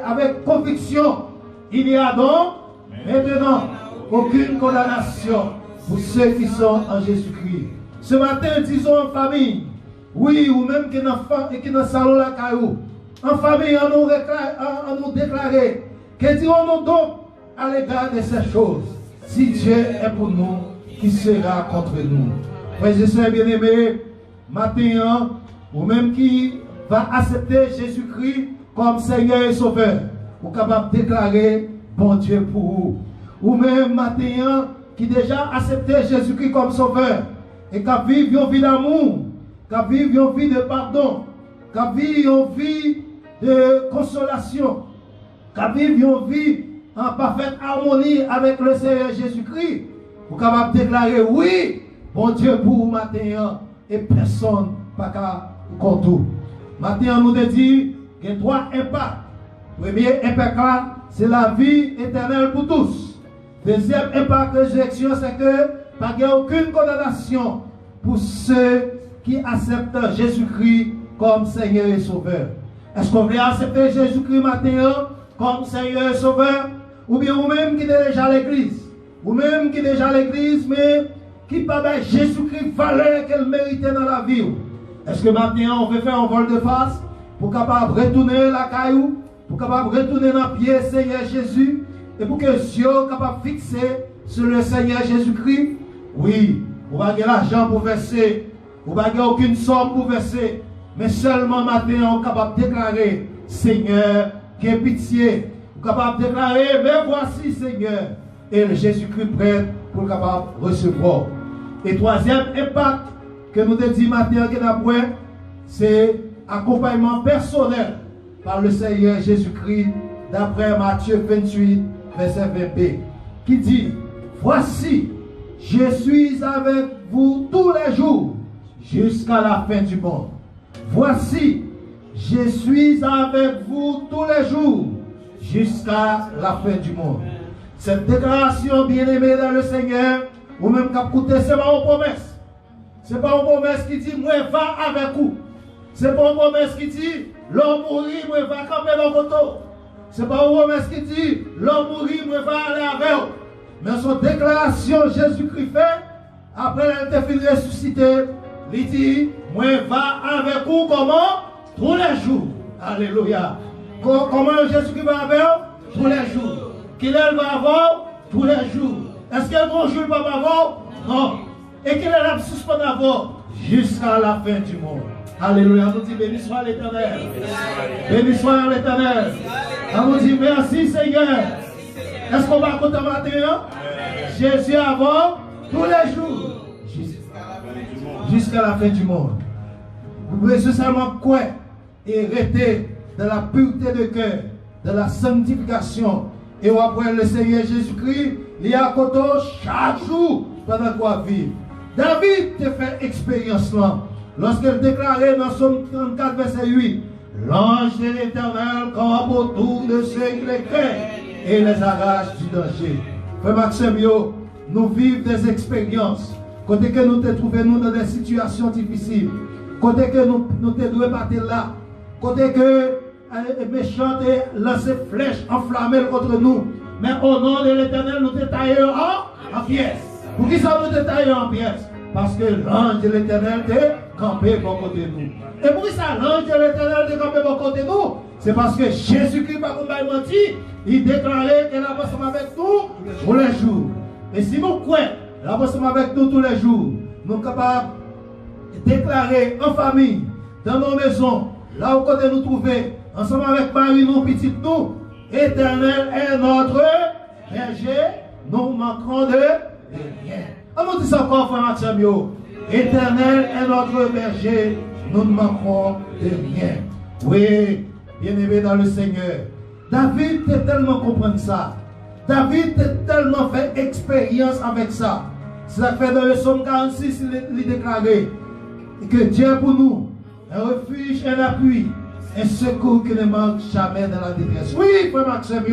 avec conviction, il n'y a donc maintenant aucune condamnation pour ceux qui sont en Jésus-Christ. Ce matin, disons en famille, oui, ou même qui dans le salon la caillou, en famille, on nous déclaré, que dirons-nous donc à l'égard de ces choses? Si Dieu est pour nous, qui sera contre nous? Frères et sœurs bien-aimés, matin, ou même qui va accepter Jésus-Christ comme Seigneur et Sauveur, ou capable de déclarer bon Dieu pour vous. Ou même matin, qui déjà accepté Jésus-Christ comme Sauveur, et qui vit une vie d'amour, qui vit une vie de pardon, qui vit une vie de consolation, qui vit une vie en parfaite harmonie avec le Seigneur Jésus-Christ, vous êtes capable de déclarer oui, bon Dieu pour vous matin, et personne pas qu'à contre vous. Maintenant, nous te dit qu'il y a trois impacts. Premier impact, c'est la vie éternelle pour tous. Deuxième impact de résurrection, c'est que pas qu'il n'y a aucune condamnation pour ceux qui acceptent Jésus-Christ comme Seigneur et Sauveur. Est-ce qu'on veut accepter Jésus-Christ maintenant comme Seigneur et Sauveur? Ou bien vous-même qui êtes déjà à l'église? Vous-même qui êtes déjà à l'église, mais qui pas met Jésus-Christ valeur qu'elle méritait dans la vie? Est-ce que maintenant on veut faire un vol de face pour capable retourner la caillou, pour capable retourner dans le pied Seigneur Jésus, et pour que Dieu soit capable de fixer sur le Seigneur Jésus-Christ? Oui, vous n'avez pas l'argent pour verser, vous n'avez aucune somme pour verser, mais seulement maintenant on est capable de déclarer: Seigneur, qui ait pitié. Vous êtes capable de déclarer: mais voici Seigneur, et le Jésus-Christ prêt pour le capable de recevoir. Et troisième impact que nous te dit maintenant que d'après, c'est accompagnement personnel par le Seigneur Jésus-Christ, d'après Matthieu 28, verset 20b, qui dit: voici, je suis avec vous tous les jours jusqu'à la fin du monde. Voici, je suis avec vous tous les jours jusqu'à la fin du monde. Cette déclaration, bien-aimée dans le Seigneur, ou même qu'à écouter, ce n'est pas une promesse. Ce n'est pas une promesse qui dit: moi, va avec vous. Ce n'est pas une promesse qui dit: l'homme mourit, moi, va camper dans votre côté. Ce n'est pas une promesse qui dit: l'homme mourit, moi, va aller avec vous. Mais son déclaration, Jésus-Christ fait, après elle a fini ressuscité, il dit: moi, va avec vous, comment? tous les jours. Alléluia. Comment Jésus-Christ va avoir? Tous les jours. Qu'il va avoir? Tous les jours. Est-ce qu'un bon jour va avoir? Non. Et qu'il est là suspendre avoir jusqu'à la fin du monde. Alléluia. On nous dit béni soit l'Éternel. Béni soit l'Éternel. On nous dit merci Seigneur. Est-ce qu'on va compter matin? Jésus avant tous les jours. Jusqu'à la fin du monde. Vous pouvez seulement quoi et rester dans la pureté de cœur, dans la sanctification. Et après le Seigneur Jésus-Christ, il y a côté chaque jour pendant qu'on vit. David te fait expérience là. Lorsqu'il déclarait dans Somme 34, verset 8, l'ange de l'Éternel campe autour de ceux qui les craignent et les arrache du danger. Frère Maxime, nous vivons des expériences. Côté que nous te trouvons dans des situations difficiles. Côté que nous te devons partir là. Côté que les méchants lancent flèches enflammées contre nous. Mais au nom de l'Éternel, nous te taillons en pièces. Pour qui ça nous te taillons en pièces? Parce que l'ange de l'Éternel te campé pour côté de nous. Et pour ça, l'ange de l'Éternel te campé pour côté de nous, c'est parce que Jésus-Christ, par contre, menti, il déclarait qu'il est ensemble avec nous tous les jours. Et si nous croyons, il est ensemble avec nous tous les jours, nous sommes capables de déclarer en famille, dans nos maisons, là où nous trouver, ensemble avec Marie, nos petites nous, Éternel est notre berger, nous manquerons de rien. On nous dit ça encore, frère Maxime. Éternel est notre berger, nous ne manquerons de rien. Oui, bien-aimé dans le Seigneur. David t'a tellement compris ça. David t'a tellement fait expérience avec ça. C'est ça fait dans le psaume 46, il déclaré que Dieu est pour nous un refuge, un appui, un secours qui ne manque jamais dans la détresse. Oui, frère Maxime,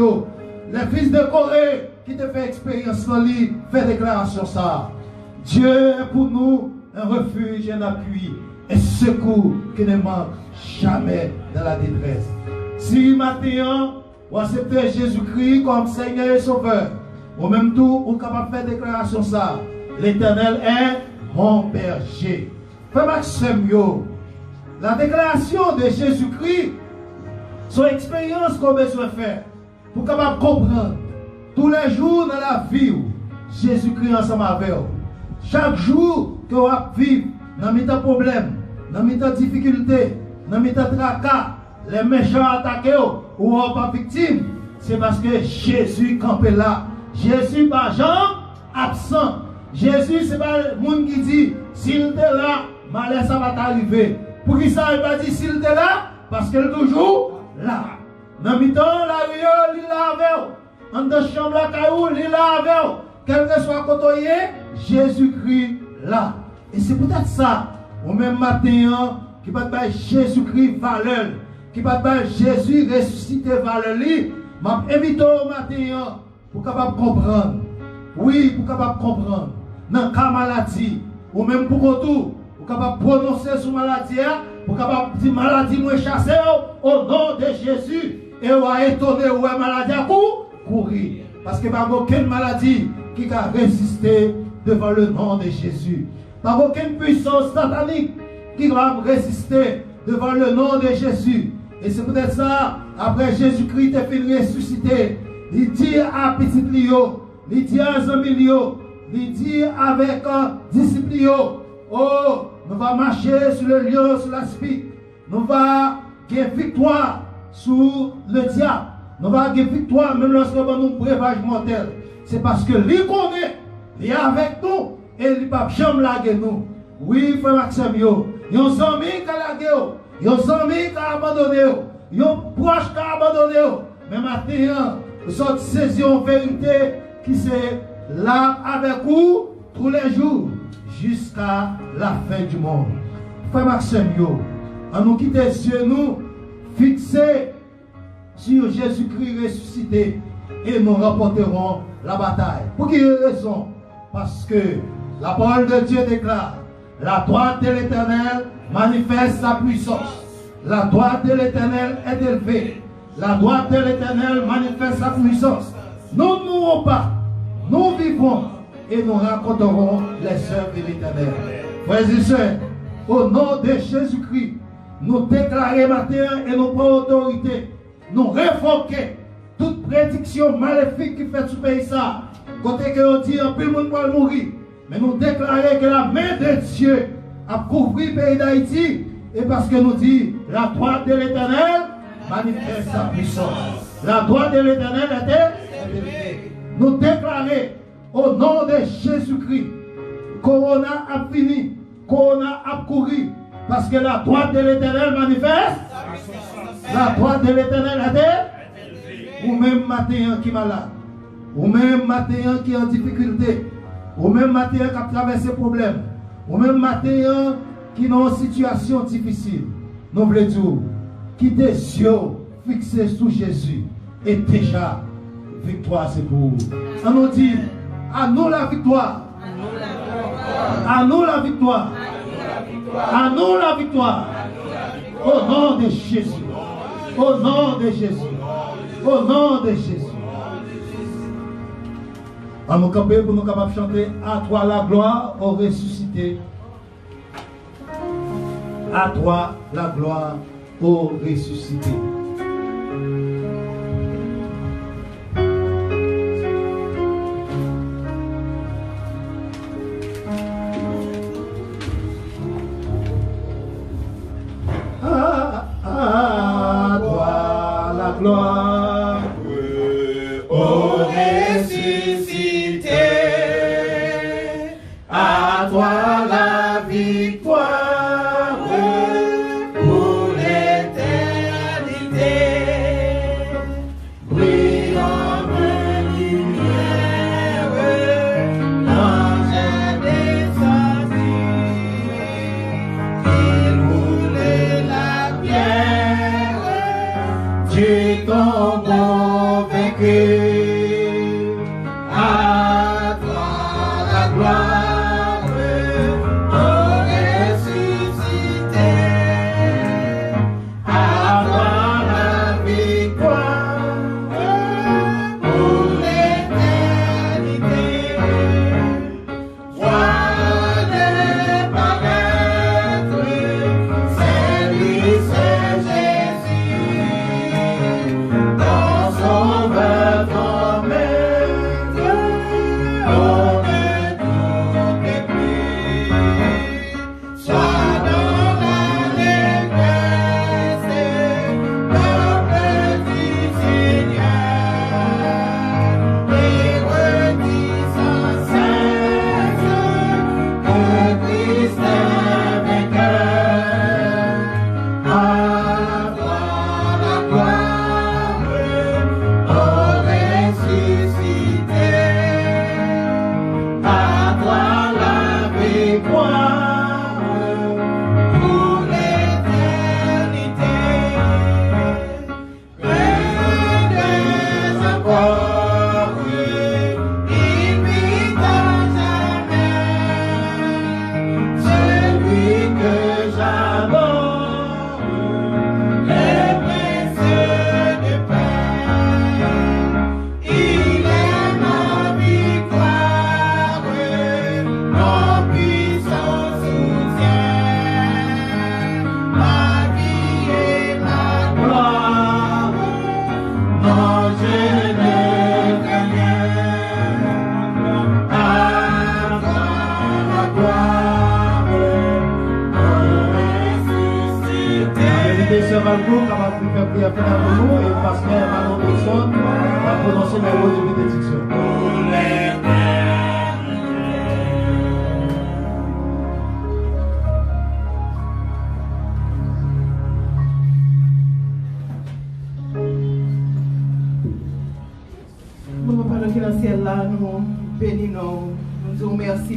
les fils de Corée qui te fait expérience dans lui, fait déclaration ça. Dieu est pour nous un refuge, un appui, un secours qui ne manque jamais dans la détresse. Si maintenant, vous acceptez Jésus-Christ comme Seigneur et Sauveur, au même temps, vous êtes capable de faire déclaration ça. L'Éternel est mon berger. Frère Maxime, la déclaration de Jésus-Christ, son expérience qu'on a besoin de faire, pour capable comprendre tous les jours dans la vie, Jésus-Christ ensemble avec vous. Chaque jour que vous vivez dans mes problèmes, dans mes difficultés, dans mes tracas, les méchants attaquent ou vous n'êtes pas victime, c'est parce que Jésus campé là. Jésus pas Jean absent. Jésus c'est pas le monde qui dit s'il est là, malheur ça va t'arriver. Pour qui ça il va dire s'il est là? Parce qu'il est toujours là. Dans mi-temps, la rue, il est là avec vous. En de chambre, la caillou, il est là avec vous. Quel que soit côtoyé, Jésus-Christ là. Et c'est peut-être ça, au même matin, qui va te Jésus-Christ valeur, qui va te Jésus ressuscité valeur. M'a invité au matin pour capable comprendre. Oui, pour capable comprendre. Dans cas maladie, ou même pour tout, pour capable prononcer sur maladie, pour capable dire maladie moi chasser au nom de Jésus. Et on va étonner ou maladie à courir. Parce que pas aucune maladie qui a résisté devant le nom de Jésus. Pas aucune puissance satanique qui va résister devant le nom de Jésus. Et c'est peut-être ça, après Jésus-Christ est fini ressuscité, il dit à petit Lio, il dit à Zamilio, il dit avec disciple, oh, nous allons marcher sur le lion, sur la spique, nous allons gagner victoire sur le diable, nous allons gagner victoire même lorsque nous avons un breuvage mortel. C'est parce que lui connaît, il est avec nous et il ne peut jamais laguer nous. Oui, frère Maxime, il y a un ami qui a lagué, il y a un ami qui a abandonné, il y a un proche qui a abandonné. Mais maintenant, nous sommes saisis en vérité qui c'est là avec vous tous les jours jusqu'à la fin du monde. Frère Maxime, en nous quitter les yeux, nous fixer sur Jésus-Christ ressuscité et nous remporterons la bataille. Pour quelle raison? Parce que la parole de Dieu déclare: la droite de l'Éternel manifeste sa puissance. La droite de l'Éternel est élevée. La droite de l'Éternel manifeste sa puissance. Nous ne mourrons pas, nous vivons et nous raconterons les œuvres de l'Éternel. Frères et sœurs, au nom de Jésus-Christ, nous déclarer matin et nous prendre autorité. Nous révoquer toute prédiction maléfique qui fait ce pays ça. Côté que on dit, plus le monde va mourir. Mais nous déclarer que la main de Dieu a couvert le pays d'Haïti. Et parce que nous dit, la droite de l'Éternel manifeste sa puissance. La droite de l'Éternel était. Nous déclarer au nom de Jésus-Christ, Corona a fini, Corona a couru. Parce que la droite de l'Éternel manifeste. La droite de l'Éternel était. Ou même matin qui est malade. Ou même matin qui est en difficulté. Ou même matin qui a traversé problème. Ou même matin qui est en situation difficile. Nous voulons dire, quittez les yeux fixés sur Jésus. Et déjà, victoire c'est pour vous. On nous dit, à nous la victoire. À nous la victoire. À nous la victoire. Au nom de Jésus. Au nom de Jésus. Au nom de Jésus. À nous camper pour nous capables de chanter à toi la gloire au ressuscité. À toi la gloire au ressuscité. À toi la gloire au ressuscité. À toi la victoire.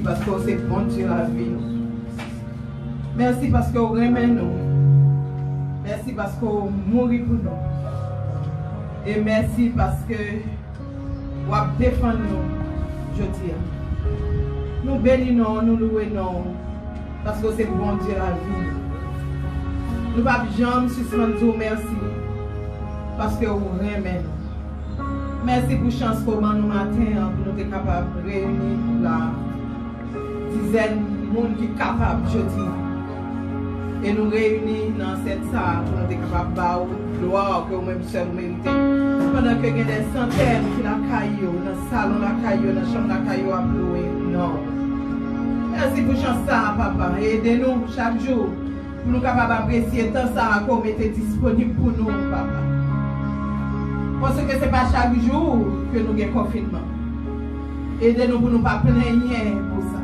Parce que c'est bon Dieu la vie. Merci parce que vous aimez nous. Merci parce que vous mourrez pour nous. Et merci parce que vous défendez nous. Je dis. Nous bénissons, nous louons parce que c'est bon Dieu la vie. Nous ne pouvons jamais suspendre merci parce que vous aimez nous. Merci pour la chance pour nous matin pour nous être capables de réunir là. Dizaines de monde qui est capable, je dis. Et nous réunis dans cette salle pour nous être capables de gloire que vous-même seul méritez. Pendant que il y a des centaines qui la caillou, dans le salon la caillou, dans la chambre la caillou à louer. Non. Merci pour chance ça, papa. Aidez-nous chaque jour pour nous capables d'apprécier tant ça qu'on était disponible pour nous, papa. Parce que ce n'est pas chaque jour que nous avons confinement. Aidez-nous pour ne pas plaigner pour ça.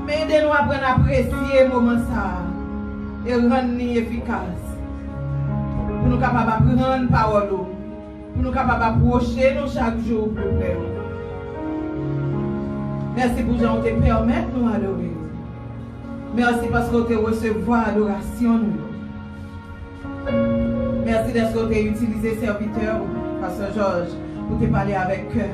Mais aidez-nous à apprendre à apprécier le moment ça et rendre efficace. Pour nous capables d'apprendre parole. Pour nous capables d'approcher nous chaque jour plus près. Merci pour Jean te permettre de nous adorer. Merci parce que tu recevoir l'adoration. Merci d'être que tu utilisé serviteur, Pasteur Georges, pour te parler avec cœur.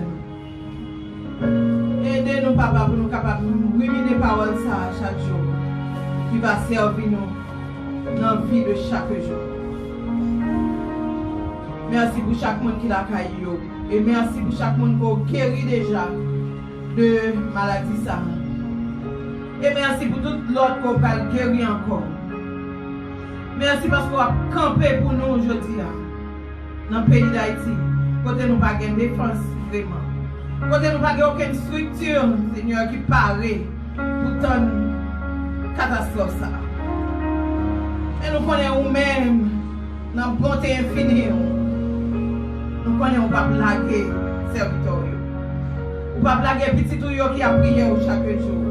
Aidez-nous, papa, pour nous capables de ruminer parole ça chaque jour, qui va servir nous dans la vie de chaque jour. Merci pour chaque monde qui l'a caillou. Et merci pour chaque monde qui a guéri déjà de maladie ça. Et merci pour tout l'autre qui va guérir encore. Merci parce qu'on a campé pour nous aujourd'hui dans le pays d'Haïti. Côté nous pas de défense vraiment. Côté nous pas aucune structure, Seigneur, qui paraît pour tant catastrophe ça. Et nous connaissons nous-mêmes dans la bonté infinie. Nous connaissons pas blaguer serviteur. Ou pas blaguer petit tout qui a prié chaque jour.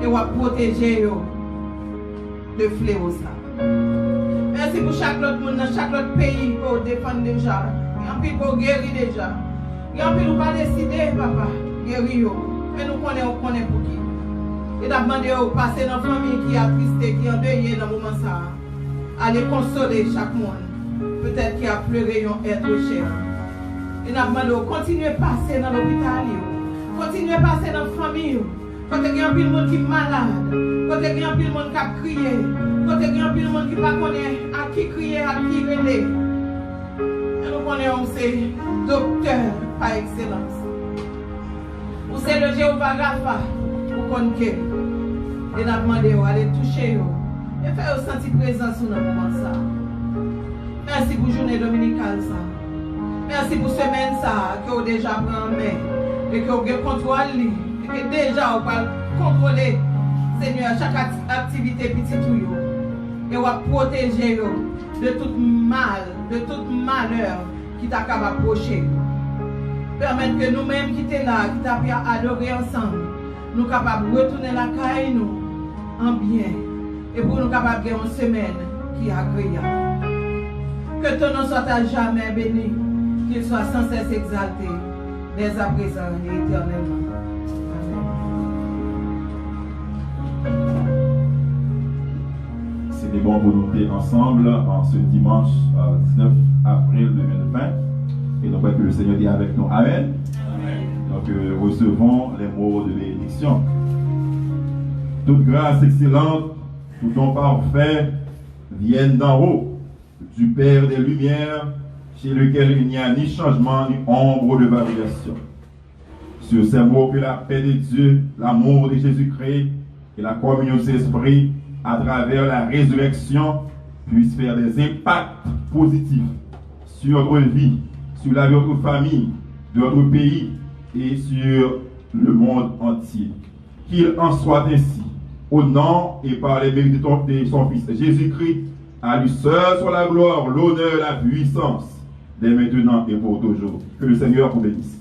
Et on va protéger de fléau ça. Merci pour chaque autre monde dans chaque autre pays pour défendre déjà. Il y a un peu pour guérir déjà. Il y a un peu pour pas décider, papa, guérir. Mais nous connaissons pour qui. Et d'abord, de passer dans la famille qui est tristée, qui est endeuillée dans le moment ça. Aller consoler chaque monde. Peut-être qui a pleuré un être cher. Et d'abord, de continuer à passer dans l'hôpital. Continuer à passer dans la famille. Quand il y a un peu de monde qui est malade. Quand il y a un peu de monde qui a crié. Quand il y a un peu de monde qui ne connaît pas à qui crier, à qui relais. Et nous connaissons ces docteurs par excellence. Ou c'est le Jéhovah Rapha pour qu'on guérit. Et nous avons demandé d'aller toucher et faire sentir présence dans le moment ça. Merci pour la journée dominicale ça. Merci pour la semaine ça que vous déjà pris en main. Et que vous avez contrôlé. Et que déjà vous pouvez contrôler, Seigneur, chaque activité petite tout. Et vous protéger de tout mal, de tout malheur qui t'a capable d'approcher. Permettre que nous-mêmes qui sommes là, qui t'avons adoré ensemble, nous sommes capables de retourner la caille nous en bien. Et pour nous capables de faire une semaine qui est agréable. Que ton nom soit à jamais béni, qu'il soit sans cesse exalté, dès à présent et éternellement. C'était bon pour nous être ensemble en ce dimanche 19 avril 2020. Et donc, que le Seigneur est avec nous. Amen. Amen. Donc, recevons les mots de bénédiction. Toute grâce excellente, tout don parfait viennent d'en haut, du Père des Lumières, chez lequel il n'y a ni changement ni ombre de variation. Sur ces mots, que la paix de Dieu, l'amour de Jésus-Christ et la communion de l'Esprit, à travers la résurrection, puissent faire des impacts positifs sur notre vie, sur la vie de notre famille, de notre pays et sur le monde entier. Qu'il en soit ainsi, au nom et par les mérites de son Fils Jésus-Christ, à lui seul soit la gloire, l'honneur, la puissance, dès maintenant et pour toujours. Que le Seigneur vous bénisse.